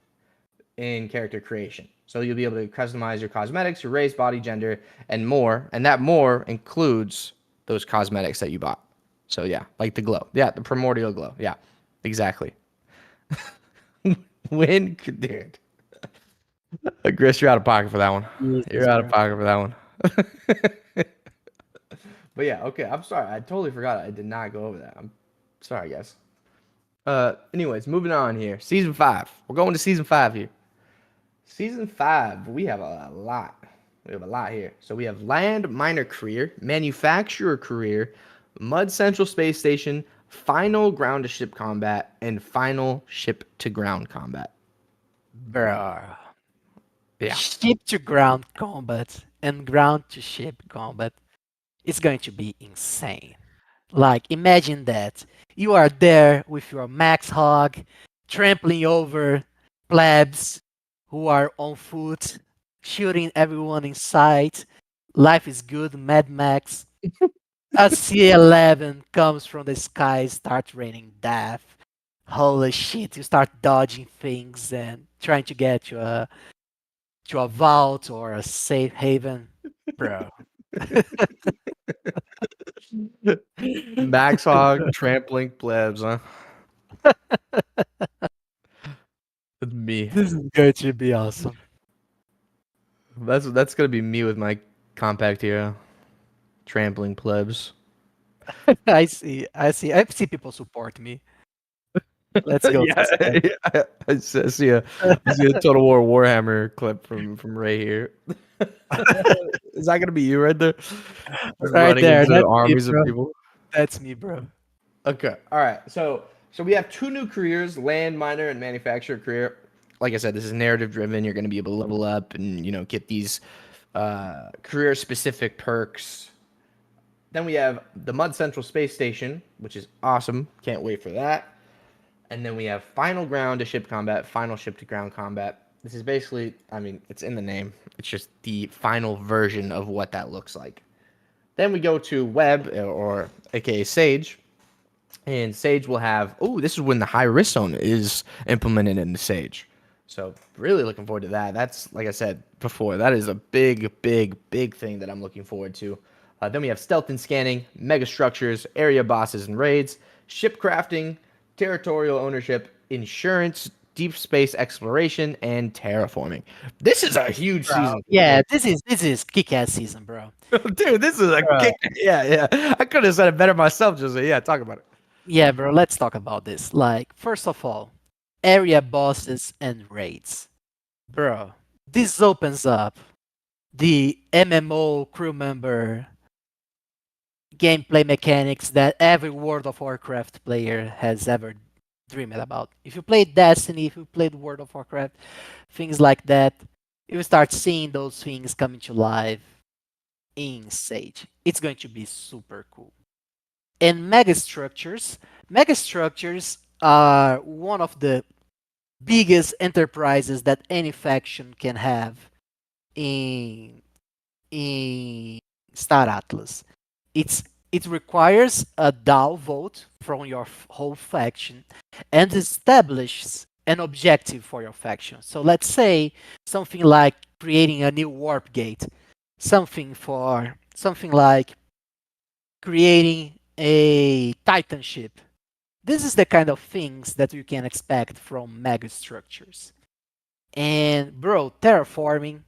in character creation. So you'll be able to customize your cosmetics, your race, body, gender, and more. And that more includes those cosmetics that you bought. So yeah, like the glow. Yeah, the primordial glow. Yeah, exactly. Dude. Chris, you're out of pocket for that one. Jesus, You're out of bro. pocket for that one. But yeah, okay. I'm sorry. I totally forgot. I did not go over that. I'm sorry, guys. Anyways, moving on here. Season 5. We're going to season 5 here. Season 5, we have a lot. We have a lot here. So we have land miner career, manufacturer career, mud central space station, final ground to ship combat, and final ship to ground combat. Bro. Yeah. Ship to ground combat and ground to ship combat is going to be insane. Like, imagine that. You are there with your max hog, trampling over plebs who are on foot, shooting everyone in sight. Life is good, Mad Max. A C-11 comes from the sky, starts raining death. Holy shit, you start dodging things and trying to get to a vault or a safe haven. Bro. Max Hog, trampling plebs, huh? That's me. This is going to be awesome. That's gonna be me with my compact hero. Trampling plebs. I see people support me. Let's go Yeah, to step. yeah. I see a Total War Warhammer clip from Ray here. Is that gonna be you right there? Just Right running there. into That's me, armies of bro. people. That's me, bro. Okay. All right. So we have 2 new careers, land miner and manufacturer career. Like I said, this is narrative driven. You're gonna be able to level up and get these career specific perks. Then we have the Mud Central Space Station, which is awesome. Can't wait for that. And then we have Final Ground to Ship Combat, Final Ship to Ground Combat. This is basically, I mean, it's in the name. It's just the final version of what that looks like. Then we go to Web, or aka Sage. And Sage will have, oh, this is when the high risk zone is implemented in the Sage. So really looking forward to that. That's, like I said before, that is a big, big, big thing that I'm looking forward to. Then we have stealth and scanning, mega structures, area bosses and raids, ship crafting, territorial ownership, insurance, deep space exploration, and terraforming. This is a huge Bro. season. Yeah, this is kick-ass season, bro. Dude, this is a Bro. kick. Yeah, yeah. I could have said it better myself, Jose. Yeah, talk about it. Yeah, bro, let's talk about this. Like, first of all, area bosses and raids. Bro, This opens up the MMO crew member gameplay mechanics that every World of Warcraft player has ever dreamed about. If you played Destiny, if you played World of Warcraft, things like that, you will start seeing those things coming to life in Sage. It's going to be super cool. And megastructures are one of the biggest enterprises that any faction can have in in Star Atlas. It's it requires a DAO vote from your whole faction and establishes an objective for your faction. So let's say something like creating a new warp gate, something like creating a titan ship. This is the kind of things that you can expect from mega structures. And bro, terraforming,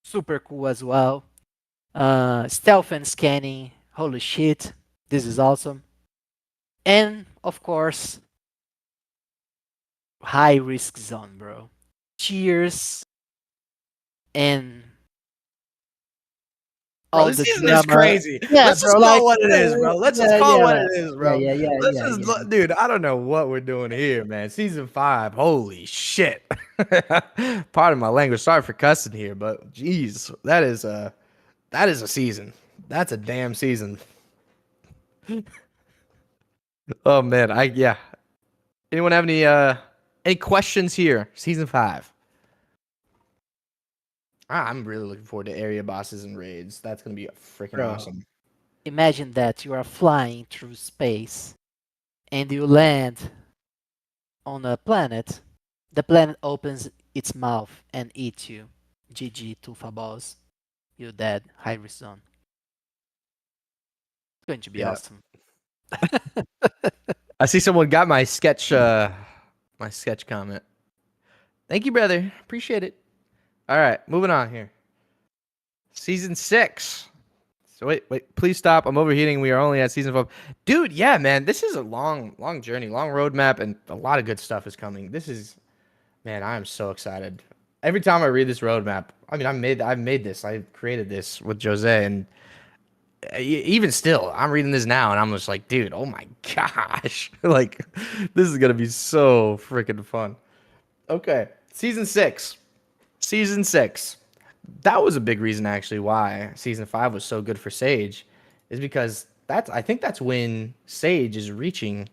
super cool as well. Stealth and scanning, holy shit, this is awesome. And of course, high risk zone, bro. Cheers and Bro, all this the season is drama. crazy. Yeah, Let's just bro. call it Like, what it yeah, is, bro. Let's just yeah, call it what yeah, it is, yeah, bro. yeah, yeah, Let's yeah, just, yeah. dude. I don't know what we're doing here, man. Season 5. Holy shit. Pardon my language. Sorry for cussing here, but geez, that is a season. That's a damn season. Oh man, I yeah. Anyone have any questions here? Season 5. I'm really looking forward to area bosses and raids. That's gonna be freaking Bro, awesome. imagine that you are flying through space and you land on a planet. The planet opens its mouth and eats you. GG, Tufa balls. You're dead. High risk zone. It's going to be Yeah. awesome. I see someone got my sketch comment. Thank you, brother. Appreciate it. All right, moving on here. Season 6. So wait, please stop. I'm overheating. We are only at season 5. Dude, yeah, man, this is a long journey, long roadmap, and a lot of good stuff is coming. This is, man, I am so excited. Every time I read this roadmap, I mean, I've made this, I created this with Jose, and even still, I'm reading this now, and I'm just like, dude, oh my gosh, like, this is gonna be so freaking fun. Okay, season 6. Season 6. That was a big reason actually why season 5 was so good for Sage, is because I think that's when Sage is reaching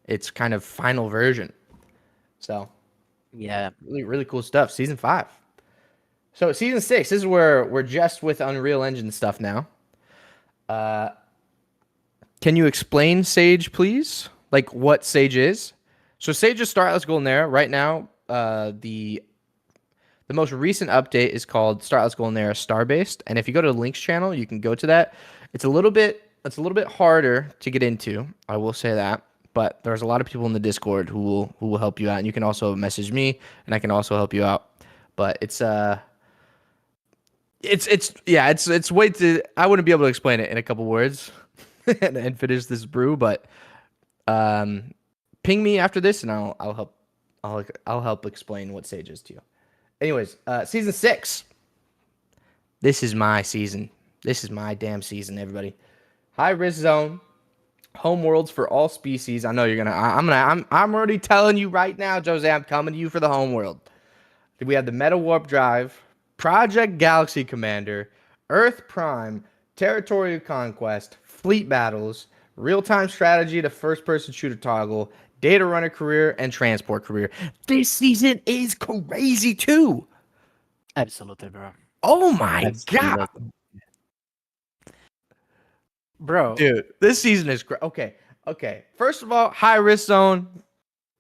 its kind of final version. So Yeah. really cool stuff. Season 5. So season 6, this is where we're just with Unreal Engine stuff now. Uh, can you explain Sage, please? Like what Sage is? So Sage is Startless Golden Era right now. The most recent update is called Startless Golden Era Star Based, and if you go to the links channel, you can go to that. It's a little bit harder to get into. I will say that, but there's a lot of people in the Discord who will help you out, and you can also message me, and I can also help you out. But it's yeah, it's way to I wouldn't be able to explain it in a couple words and finish this brew, but um, ping me after this, and I'll help explain what Sage is to you. Anyways, season 6. This is my season. This is my damn season, everybody. High risk zone, home worlds for all species. I know you're gonna. I'm already telling you right now, Jose. I'm coming to you for the home world. We have the Meta Warp Drive, Project Galaxy Commander, Earth Prime, Territorial Conquest, Fleet Battles, Real Time Strategy to First Person Shooter Toggle, Data Runner Career, and Transport Career. This season is crazy too. Absolutely, bro. Oh my god, Absolutely. Bro, dude, this season is great. Okay. First of all, high risk zone.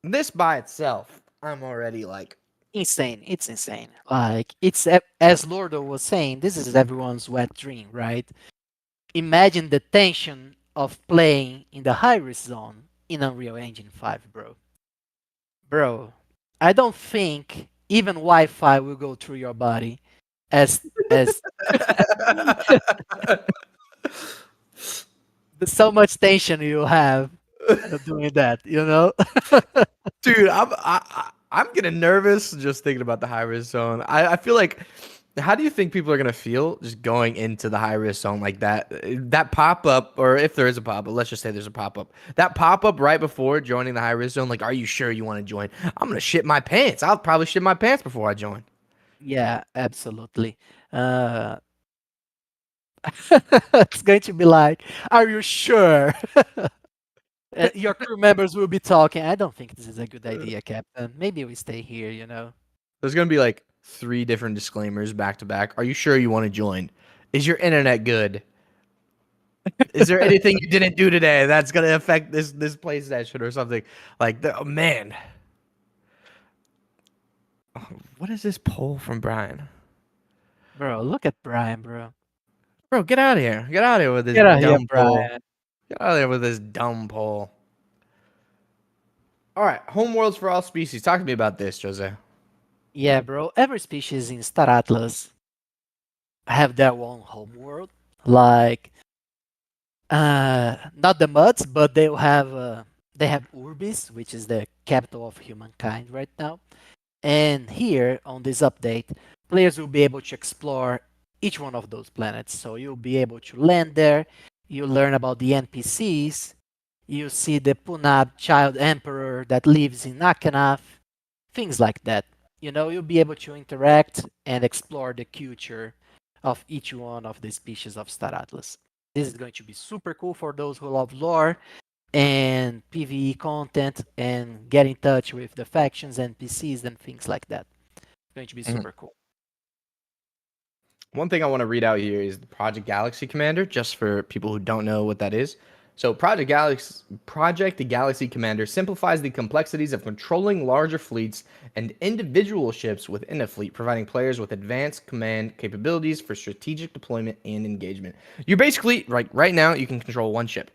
This by itself, I'm already like, insane. It's insane. Like, as Lordo was saying, this is everyone's wet dream, right? Imagine the tension of playing in the high risk zone in Unreal Engine 5, bro. Bro, I don't think even Wi-Fi will go through your body as so much tension you have doing that, you know? dude, I'm getting nervous just thinking about the high risk zone. I feel like, how do you think people are gonna feel just going into the high risk zone like that? That pop up, or if there is a pop up, let's just say there's a pop up. That pop up right before joining the high risk zone, like, are you sure you want to join? I'm gonna shit my pants. I'll probably shit my pants before I join. Yeah, absolutely. Uh, it's going to be like, are you sure? Your crew members will be talking. I don't think this is a good idea, Captain. Maybe we stay here, you know. There's gonna be like three different disclaimers back to back. Are you sure you want to join? Is your internet good? Is there anything you didn't do today that's gonna affect this play session or something? Like, oh man, what is this poll from Brian? Bro, look at Brian, bro. Bro, get out of here! Get out of here with this Get out here, dumb poll! Brian. Get out of here with this dumb poll! All right, home worlds for all species. Talk to me about this, Jose. Yeah, bro. Every species in Star Atlas have their own home world. Like, not the Muds, but they have Urbis, which is the capital of humankind right now. And here on this update, players will be able to explore each one of those planets. So you'll be able to land there. You learn about the NPCs. You see the Punab child emperor that lives in Akanaf. Things like that. You know, you'll be able to interact and explore the culture of each one of the species of Star Atlas. This is going to be super cool for those who love lore and PvE content and get in touch with the factions and PCs and things like that. It's going to be Mhm. super cool. One thing I want to read out here is the Project Galaxy Commander, just for people who don't know what that is. So Project Galaxy Commander simplifies the complexities of controlling larger fleets and individual ships within a fleet, providing players with advanced command capabilities for strategic deployment and engagement. You basically, right now, you can control one ship.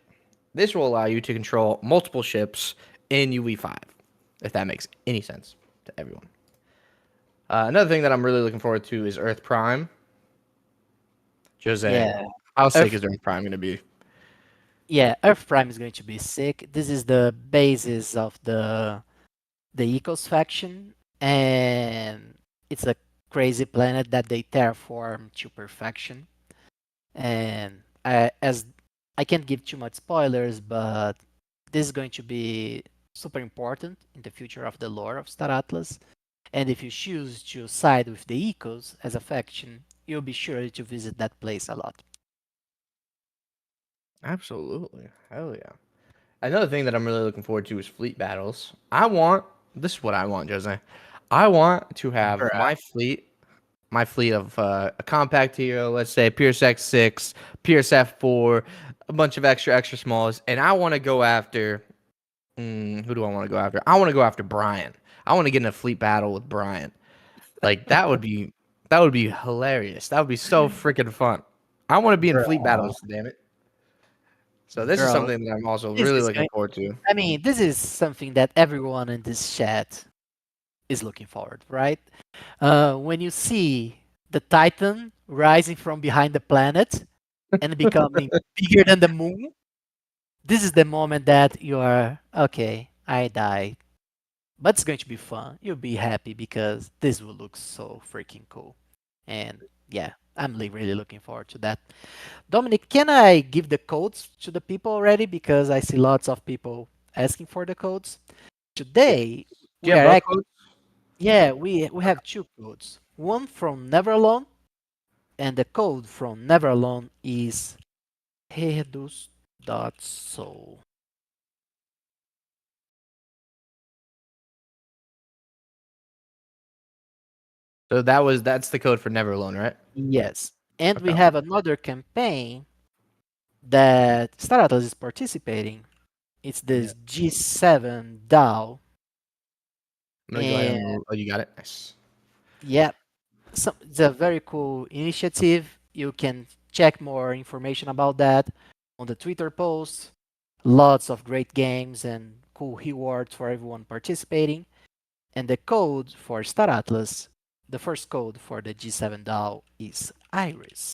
This will allow you to control multiple ships in UE5, if that makes any sense to everyone. Another thing that I'm really looking forward to is Earth Prime. Jose, Yeah, how sick Earth. is Earth Prime going to be? Yeah, Earth Prime is going to be sick. This is the basis of the Ecos faction, and it's a crazy planet that they terraform to perfection. And as I can't give too much spoilers, but this is going to be super important in the future of the lore of Star Atlas. And if you choose to side with the Ecos as a faction, you'll be sure to visit that place a lot. Absolutely. Hell yeah. Another thing that I'm really looking forward to is fleet battles. This is what I want, Jose. I want to have Bruh. my fleet of a compact hero, let's say Pierce X6, Pierce F4, a bunch of extra smalls, and I want to go after. Who do I want to go after? I want to go after Brian. I want to get in a fleet battle with Brian. Like that would be hilarious. That would be so freaking fun. I want to be in fleet Bro, battles, damn it. So this is bro, something that I'm also this really is looking going. forward to. I mean, this is something that everyone in this chat is looking forward, right? When you see the Titan rising from behind the planet and becoming bigger than the moon, this is the moment that you are okay. I died, but it's going to be fun. You'll be happy because this will look so freaking cool. And yeah, I'm really looking forward to that. Dominic, can I give the codes to the people already? Because I see lots of people asking for the codes. Yeah. Today, Do you we have are both act- codes? yeah, we have two codes. One from Never Alone, and the code from Never Alone is redus.soul. So that's the code for Never Alone, right? Yes. And we Okay. have another campaign that Staratos is participating. It's Yeah. this G7 DAO. I'm gonna go ahead And and. Oh, you got it. Nice. yeah, it's a very cool initiative. You can check more information about that on the Twitter post. Lots of great games and cool rewards for everyone participating. And the code for Star Atlas, the first code for the G7 DAO is Iris.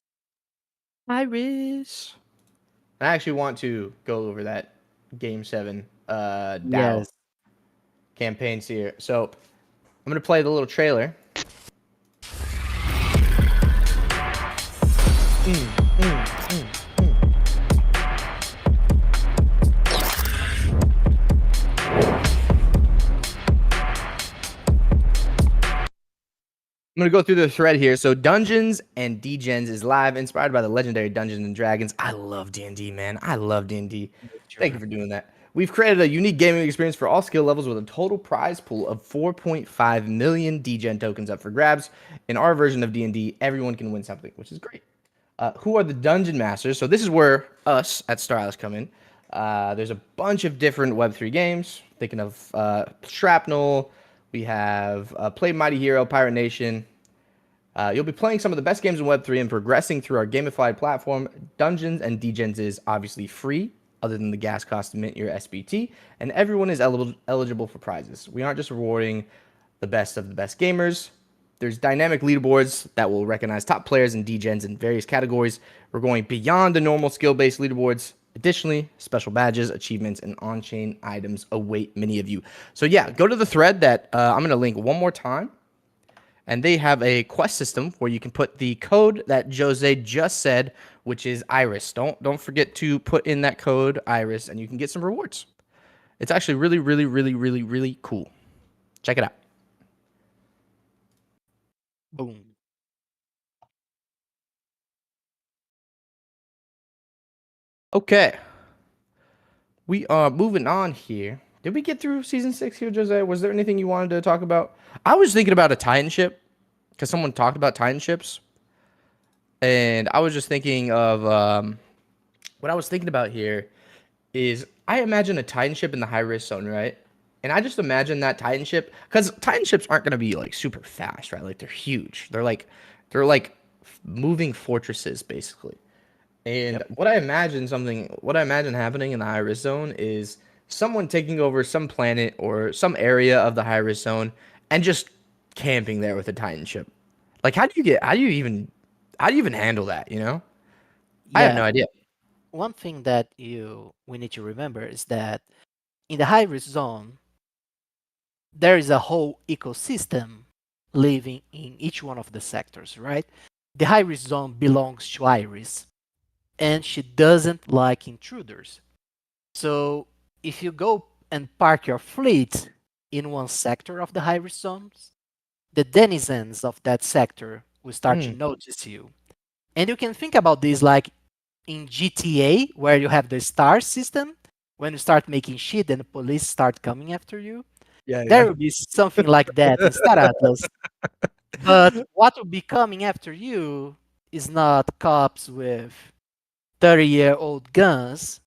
Iris. I actually want to go over that Game 7 DAO Yes. campaigns here. So I'm gonna play the little trailer. I'm gonna go through the thread here. So Dungeons and Degens is live, inspired by the legendary Dungeons and Dragons. I love D&D, man. I love D&D. Sure, Thank you bro. for doing that. We've created a unique gaming experience for all skill levels with a total prize pool of 4.5 million Degen tokens up for grabs. In our version of D&D, everyone can win something, which is great. Who are the dungeon masters? So this is where us at Star Atlas come in. There's a bunch of different Web3 games. Thinking of Shrapnel. We have Play Mighty Hero, Pirate Nation. You'll be playing some of the best games in Web3 and progressing through our gamified platform. Dungeons and Degens is obviously free, other than the gas cost to mint your SBT, and everyone is eligible for prizes. We aren't just rewarding the best of the best gamers. There's dynamic leaderboards that will recognize top players and Degens in various categories. We're going beyond the normal skill-based leaderboards. Additionally, special badges, achievements, and on-chain items await many of you. So yeah, go to the thread that I'm going to link one more time. And they have a quest system where you can put the code that Jose just said, which is Iris. Don't forget to put in that code Iris, and you can get some rewards. It's actually really, really, really, really, really cool. Check it out. Boom. Okay, we are moving on here. Did we get through season 6 here, Jose? Was there anything you wanted to talk about? I was thinking about a Titanship because someone talked about Titanships, and I was just thinking of what I was thinking about here is I imagine a Titan ship in the high risk zone, right? And I just imagine that Titan ship because Titan ships aren't gonna be like super fast, right? Like they're huge. They're like moving fortresses basically. And Yep. what I imagine happening in the high risk zone is someone taking over some planet or some area of the high risk zone and just camping there with a Titan ship. Like how do you even handle that, you know? I have Yeah. no idea. One thing that we need to remember is that in the high risk zone, there is a whole ecosystem living in each one of the sectors, right? The high risk zone belongs to Iris, and she doesn't like intruders. So if you go and park your fleet in one sector of the high risk zones, the denizens of that sector will start to Mm, notice you. And you can think about this like in GTA, where you have the star system. When you start making shit and the police start coming after you, yeah, there yeah. will be something like that in Star Atlas. But what will be coming after you is not cops with 30-year-old guns,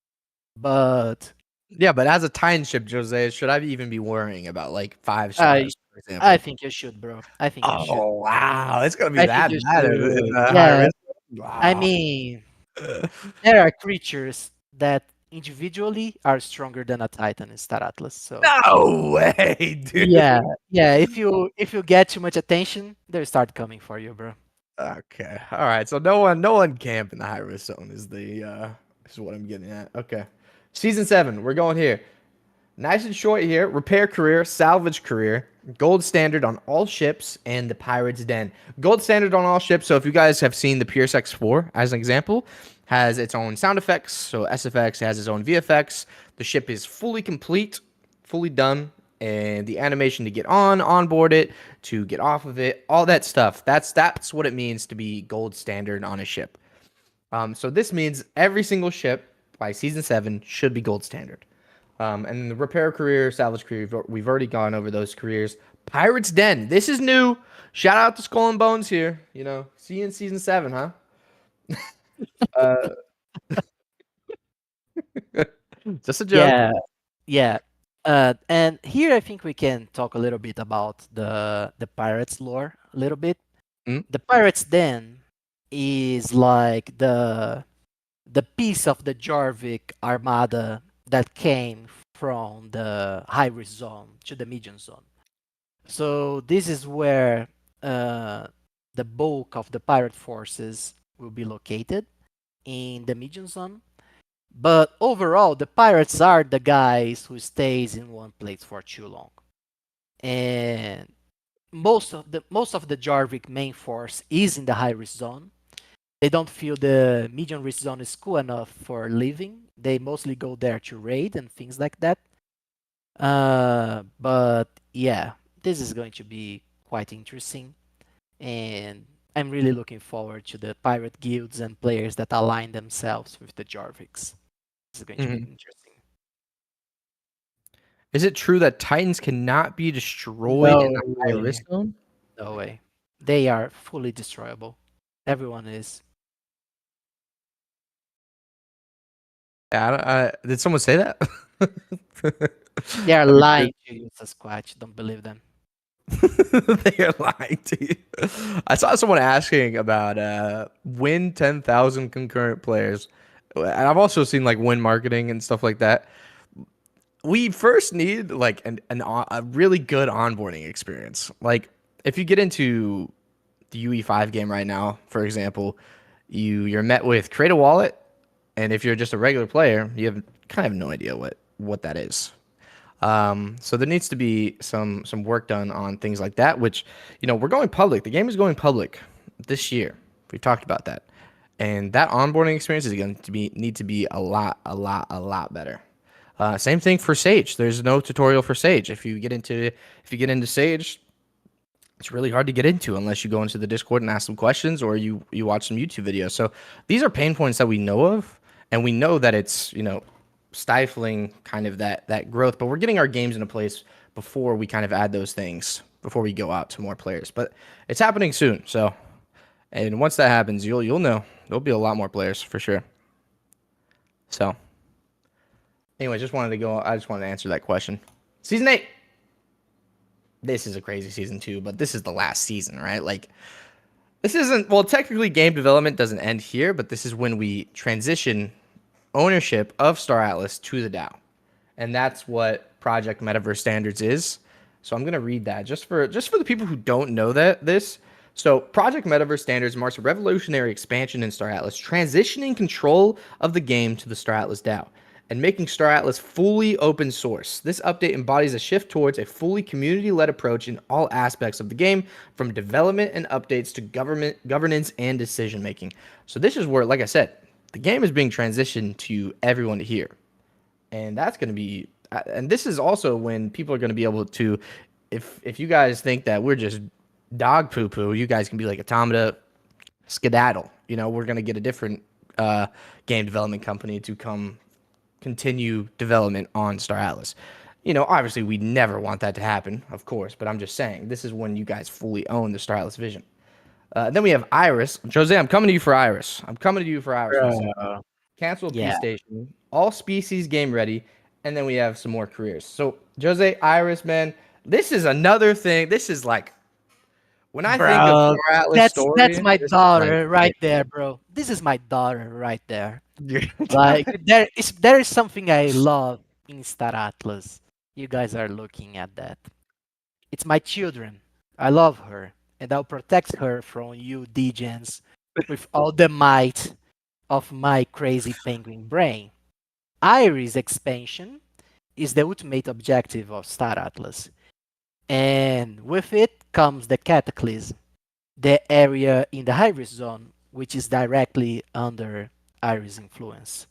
but Yeah, but as a Titan ship, Jose, should I even be worrying about like five I stars, for I example? think you should, bro. I think you should. Oh wow, it's gonna be I think that you bad in should. the high Yeah, risk. I Wow. mean, there are creatures that individually are stronger than a Titan in Star Atlas. So No way, yeah, dude. yeah. If you get too much attention, they start coming for you, bro. Okay, all right. So no one camp in the high risk zone is what I'm getting at. Okay, season 7, we're going here. Nice and short here. Repair career, salvage career, gold standard on all ships, and the Pirate's Den. Gold standard on all ships. So if you guys have seen the Pierce X4 as an example, has its own sound effects. So SFX has its own VFX. The ship is fully complete, fully done, and the animation to get onboard it, to get off of it, all that stuff. That's what it means to be gold standard on a ship. So this means every single ship by season 7 should be gold standard. And the repair career, salvage career, we've already gone over those careers. Pirate's Den, this is new. Shout out to Skull and Bones here. See you in season 7, huh? Uh, just a joke. Yeah, yeah. And here I think we can talk a little bit about the pirates lore a little bit. Mm, The pirates den is like the piece of the Jarvik armada that came from the high risk zone to the medium zone. So this is where uh, the bulk of the pirate forces will be located in the medium zone. But overall, the pirates are the guys who stays in one place for too long. And most of the Jarvik main force is in the high risk zone. They don't feel the medium risk zone is cool enough for living. They mostly go there to raid and things like that. But yeah, this is going to be quite interesting, and I'm really looking forward to the pirate guilds and players that align themselves with the Jarviks. This is going to be Mhm. interesting. Is it true that Titans cannot be destroyed in No the high way. risk zone? No way. They are fully destroyable. Everyone is. Yeah, did someone say that? They are That'd be crazy. lying to you, Sasquatch. Don't believe them. They are lying to you. I saw someone asking about win 10,000 concurrent players. And I've also seen like win marketing and stuff like that. We first need like a really good onboarding experience. Like if you get into the UE5 game right now, for example, you're met with create a wallet, and if you're just a regular player, you have kind of no idea what that is. So there needs to be some work done on things like that. Which we're going public. The game is going public this year. We've talked about that, and that onboarding experience is going to need to be a lot better. Same thing for Sage. There's no tutorial for Sage. If you get into Sage, it's really hard to get into unless you go into the Discord and ask some questions or you watch some YouTube videos. So these are pain points that we know of, and we know that it's stifling kind of that growth. But we're getting our games into place before we kind of add those things before we go out to more players. But it's happening soon. So and once that happens, you'll know there'll be a lot more players for sure. So anyway, just wanted to go. I just wanted to answer that question. Season 8. This is a crazy season 2, but this is the last season, right? Like this isn't well, technically game development doesn't end here, but this is when we transition ownership of Star Atlas to the DAO. And that's what Project Metaverse Standards is. So I'm going to read that just for the people who don't know that this. So Project Metaverse Standards marks a revolutionary expansion in Star Atlas, transitioning control of the game to the Star Atlas DAO and making Star Atlas fully open source. This update embodies a shift towards a fully community-led approach in all aspects of the game, from development and updates to governance and decision making. So this is where, like I said, the game is being transitioned to everyone to hear, and that's going to be and this is also when people are going to be able to, if you guys think that we're just dog poo poo, you guys can be like Automata, skedaddle. We're going to get a different game development company to come continue development on Star Atlas. Obviously we never want that to happen, of course, but I'm just saying this is when you guys fully own the Star Atlas vision. Then we have Iris. Jose, I'm coming to you for Iris. I'm coming to you for Iris one second. Bro. Cancel P Yeah, Station, all species game ready, and then we have some more careers. So Jose Iris, man, this is another thing. This is like when I think of bro. Star Atlas That's story, my this is like daughter right it. there, bro. This is my daughter right there. Like there is something I love in Star Atlas. You guys are looking at that. It's my children. I love her, and I'll protect her from you degens with all the might of my crazy penguin brain. Iris expansion is the ultimate objective of Star Atlas, and with it comes the Cataclysm, the area in the high risk zone, which is directly under Iris influence.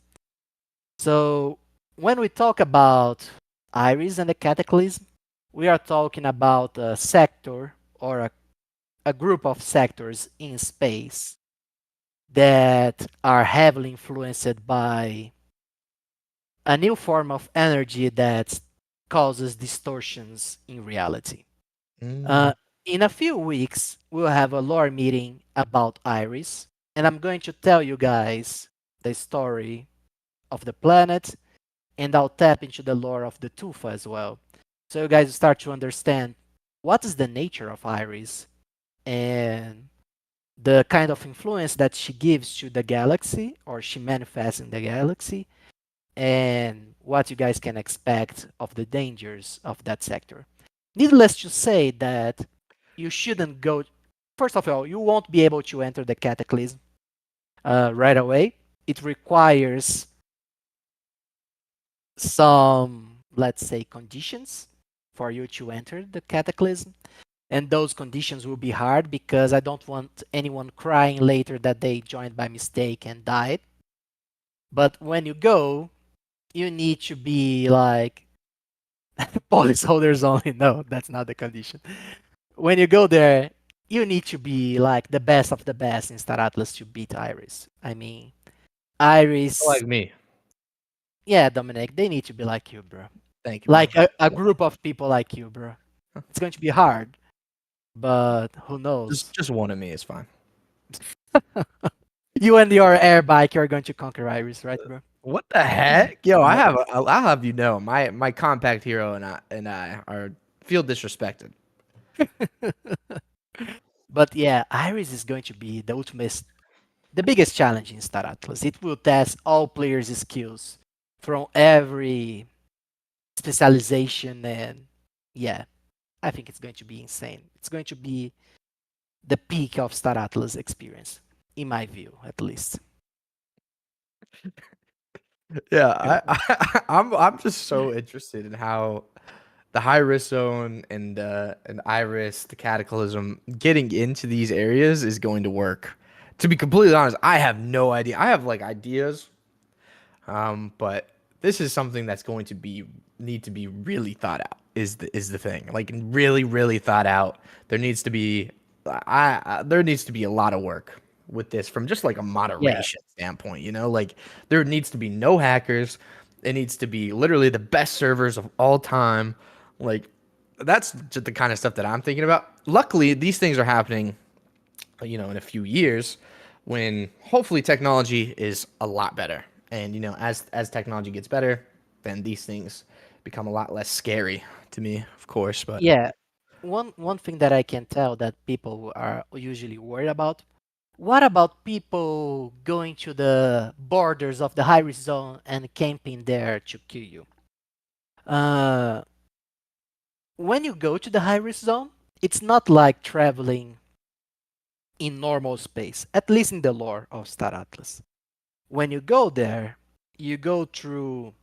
So when we talk about Iris and the Cataclysm, we are talking about a sector or a group of sectors in space that are heavily influenced by a new form of energy that causes distortions in reality. Mm. Uh, in a few weeks, we'll have a lore meeting about Iris, and I'm going to tell you guys the story of the planet, and I'll tap into the lore of the Tufa as well. So you guys start to understand what is the nature of Iris and the kind of influence that she gives to the galaxy or she manifests in the galaxy, and what you guys can expect of the dangers of that sector. Needless to say that you shouldn't go. First of all, you won't be able to enter the cataclysm right away. It requires some, let's say, conditions for you to enter the cataclysm. And those conditions will be hard because I don't want anyone crying later that they joined by mistake and died. But when you go, you need to be like policyholders only. No, that's not the condition. When you go there, you need to be like the best of the best in Star Atlas to beat Iris. I mean, Iris, Like me. yeah, Dominic, they need to be like you, bro. Thank you, Like man. a group of people like you, bro. It's going to be hard, but who knows? Just one of me is fine. You and your air bike, you're going to conquer Iris, right, bro? What the heck? Yo, Uh, I'll have you know, my compact hero and I are feel disrespected. but yeah, Iris is going to be the ultimate, the biggest challenge in Star Atlas. It will test all players' skills from every specialization, and yeah, I think it's going to be insane. It's going to be the peak of Star Atlas experience, in my view, at least. Yeah, I'm just so interested in how the high risk zone and Iris, the Cataclysm, getting into these areas is going to work. To be completely honest, I have no idea. I have like ideas, but this is something that's going to be need to be really thought out. Is the thing like really really thought out? There needs to be there needs to be a lot of work with this from just like a Yeah, moderation standpoint. Like there needs to be no hackers. It needs to be literally the best servers of all time. Like that's just the kind of stuff that I'm thinking about. Luckily, these things are happening in a few years when hopefully technology is a lot better. And as technology gets better, then these things become a lot less scary to me, of course. But yeah. One thing that I can tell that people are usually worried about. What about people going to the borders of the high risk zone and camping there to kill you? Uh, when you go to the high risk zone, it's not like traveling in normal space, at least in the lore of Star Atlas. When you go there, you go through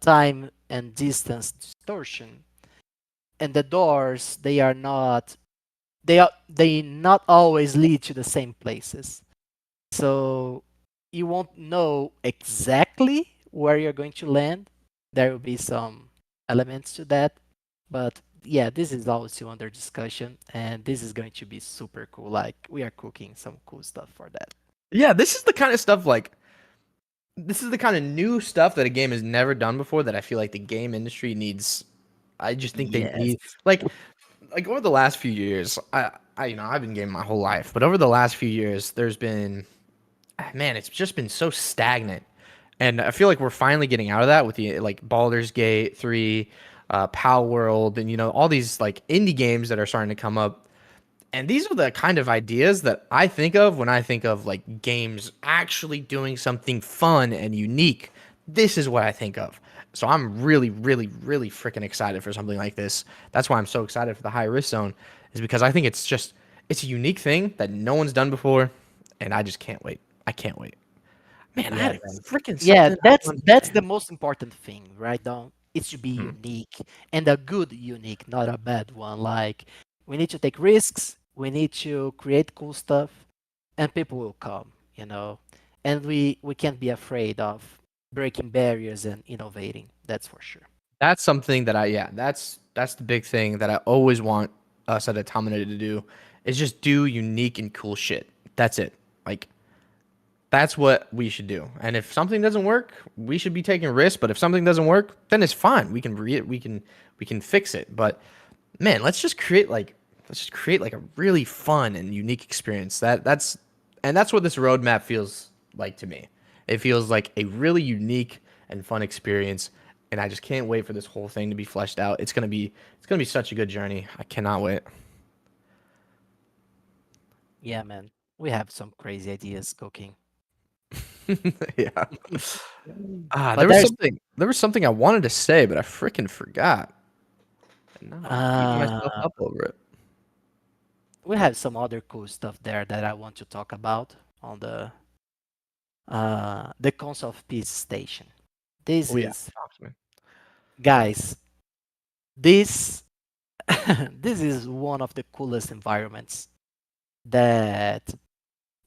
time and distance distortion, and the doors they not always lead to the same places. So you won't know exactly where you're going to land. There will be some elements to that, but yeah, this is all still under discussion, and this is going to be super cool. Like we are cooking some cool stuff for that. yeah, this is the kind of stuff like this is the kind of new stuff that a game has never done before that I feel like the game industry needs. I just think they Yes. need like over the last few years. I've been gaming my whole life, but over the last few years, there's been man, it's just been so stagnant. And I feel like we're finally getting out of that with the like Baldur's Gate 3, Pal World, and all these like indie games that are starting to come up. And these are the kind of ideas that I think of when I think of like games actually doing something fun and unique. This is what I think of. So I'm really, really, really freaking excited for something like this. That's why I'm so excited for the high risk zone, is because I think it's a unique thing that no one's done before, and I just can't wait. I can't wait. Man, I Yeah, had a man. freaking Yeah, something I wanted to that's say. the most important thing, right? Down. It should be Hmm. unique and a good unique, not a bad one. Like we need to take risks, we need to create cool stuff, and people will come, And we can't be afraid of breaking barriers and innovating. That's for sure. That's something that that's the big thing that I always want us at Automata to do is just do unique and cool shit. That's it. Like that's what we should do. And if something doesn't work, we should be taking risks. But if something doesn't work, then it's fine. We can fix it. But man, let's just create like a really fun and unique experience. That's what this roadmap feels like to me. It feels like a really unique and fun experience, and I just can't wait for this whole thing to be fleshed out. It's gonna be such a good journey. I cannot wait. Yeah, man. We have some crazy ideas cooking. Yeah. Ah, But there's there was something I wanted to say, but I freaking forgot. And now I'm beating myself uh up over it. we have some other cool stuff there that I want to talk about on the Council of Peace station. This Oh yeah. is Talk to me. guys, this This is one of the coolest environments that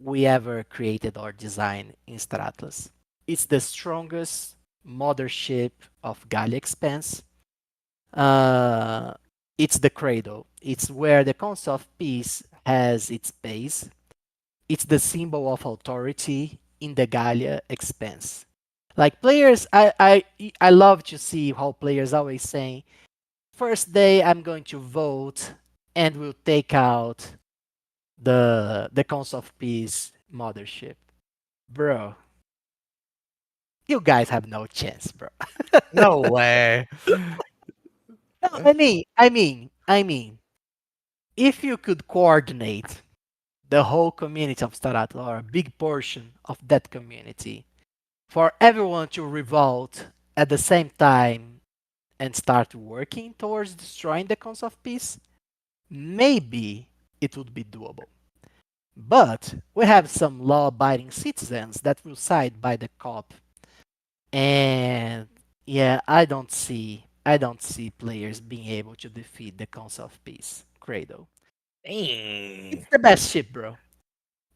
we ever created or designed in Star Atlas. It's the strongest mothership of Galia Expanse. Uh, it's the cradle. It's where the Council of Peace has its base. It's the symbol of authority in the Galia Expanse. Like players, I love to see how players always saying, first day I'm going to vote and we'll take out the Council of Peace mothership. Bro, you guys have no chance, bro. No way. No, I mean, if you could coordinate the whole community of Starat or a big portion of that community for everyone to revolt at the same time and start working towards destroying the Council of Peace, maybe it would be doable. But we have some law-abiding citizens that will side by the cop, and yeah, I don't see players being able to defeat the Council of Peace. Credo. Dang. It's the best ship, bro.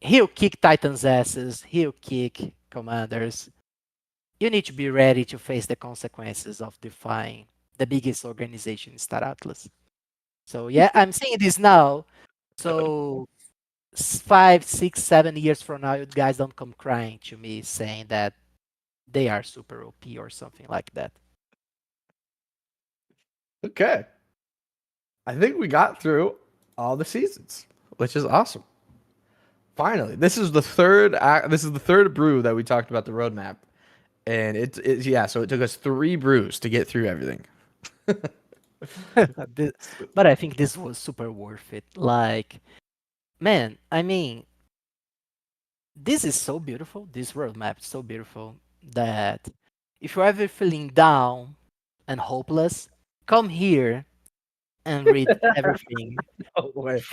He'll kick Titans' asses. He'll kick Commanders. You need to be ready to face the consequences of defying the biggest organization in Star Atlas. So yeah, I'm saying this now. So 5, 6, 7 years from now, you guys don't come crying to me saying that they are super OP or something like that. Okay. I think we got through all the seasons, which is awesome. Finally, this is the third brew that we talked about the roadmap, and it's yeah. So it took us 3 brews to get through everything. Thi- but I think this was super worth it. Like, man, I mean, this is so beautiful. This roadmap is so beautiful that if you're ever feeling down and hopeless, come here and read everything. No way.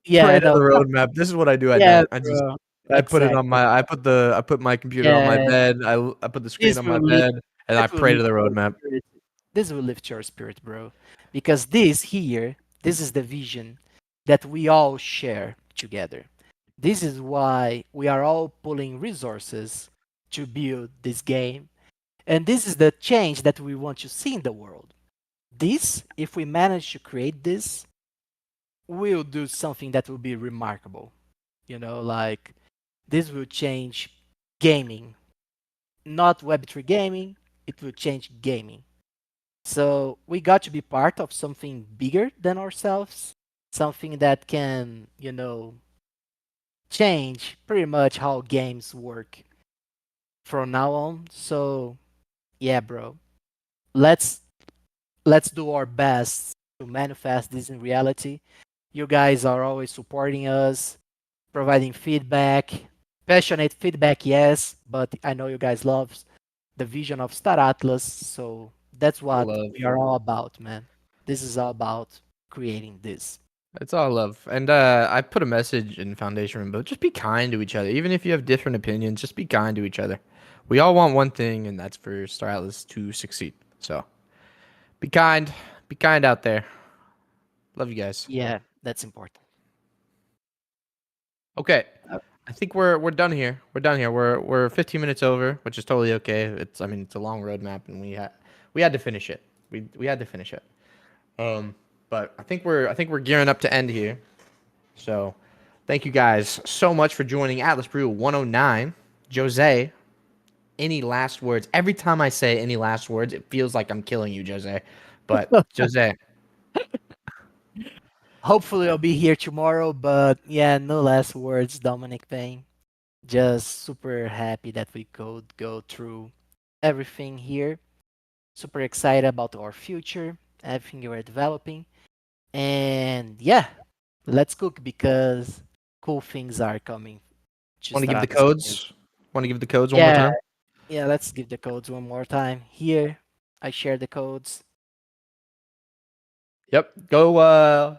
Yeah, Pray to the no, roadmap. This is what I do at yeah, night. I just bro. I put it on Exactly. my I put my computer on my Yeah, bed. I put the screen this on will my lift, bed and I this will pray to lift the your roadmap. spirit. This will lift your spirit, bro. Because this here, this is the vision that we all share together. This is why we are all pulling resources to build this game. And this is the change that we want to see in the world. This, if we manage to create this, we'll do something that will be remarkable. Like this will change gaming, not Web3 gaming, it will change gaming. So we got to be part of something bigger than ourselves, something that can, change pretty much how games work from now on. So yeah, bro, let's let's do our best to manifest this in reality. You guys are always supporting us, providing feedback, passionate feedback, yes, but I know you guys love the vision of Star Atlas, so that's All what love. we are all about, man. This is all about creating this. It's all love. And I put a message in Foundation Room, but just be kind to each other. Even if you have different opinions, just be kind to each other. We all want one thing, and that's for Star Atlas to succeed. So be kind. Be kind out there. Love you guys. Yeah, that's important. Okay. Uh, I think we're done here. We're done here. We're 15 minutes over, which is totally okay. It's a long roadmap, and we had to finish it. We had to finish it. Um, but I think we're gearing up to end here. So, thank you guys so much for joining Atlas Brew 109. Jose, any last words? Every time I say any last words, it feels like I'm killing you, Jose. But Jose, Hopefully, I'll be here tomorrow, but yeah, no last words, Dominic Payne. Just super happy that we could go through everything here. Super excited about our future, everything we're developing. And yeah, let's cook because cool things are coming to want to give the start this community. codes? Want to give the codes one more Yeah, time? yeah, let's give the codes one more time. Here, I share the codes. Yep. Go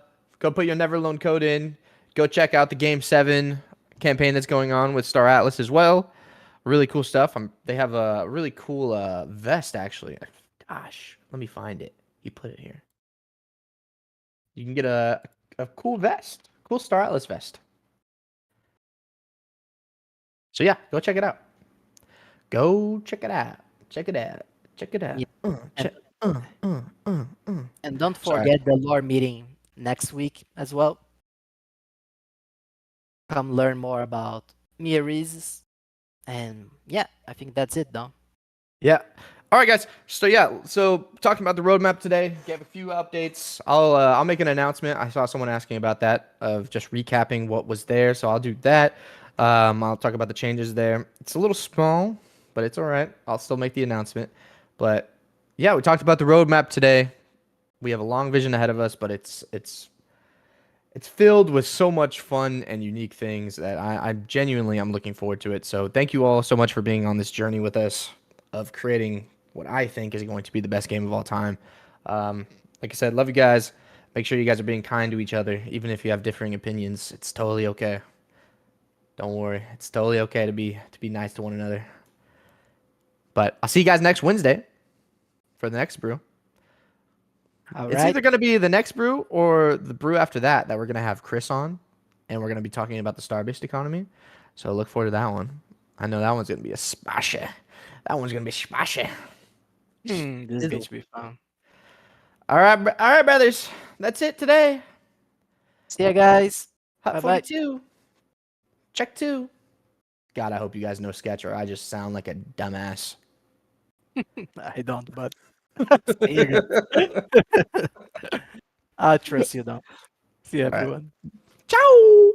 put your Never Alone code in. Go check out the Game 7 campaign that's going on with Star Atlas as well. Really cool stuff. They have a really cool vest actually. Gosh, let me find it. He put it here. you can get a cool vest, cool Star Atlas vest. So yeah, go check it out. Go check it out. Check it out. Check it out. Yeah, and Check. Uh, uh, uh, uh. and don't Sorry. forget the lore meeting next week as well. Come learn more about Miaris. And yeah, I think that's it, Dom. Yeah. All right, guys. So yeah, so talking about the roadmap today, gave a few updates. I'll make an announcement. I saw someone asking about that of just recapping what was there, so I'll do that. I'll talk about the changes there. It's a little small, but it's all right. I'll still make the announcement. But yeah, we talked about the roadmap today. We have a long vision ahead of us, but it's filled with so much fun and unique things that I genuinely am looking forward to it. So thank you all so much for being on this journey with us of creating what I think is going to be the best game of all time. Like I said, love you guys. Make sure you guys are being kind to each other, even if you have differing opinions. It's totally okay. Don't worry, it's totally okay to be nice to one another. But I'll see you guys next Wednesday for the next brew. All It's right. either going to be the next brew or the brew after that we're going to have Chris on, and we're going to be talking about the star-based economy. So look forward to that one. I know that one's going to be a spicy. That one's going to be spicy. This is going Sizzle. to be fun. All right, brothers. That's it today. See ya, guys. Hut Bye-bye. 42. Check 2. God, I hope you guys know sketch or I just sound like a dumbass. I don't, but see you guys. I trust you, Dom. See you, All right. everyone. Ciao.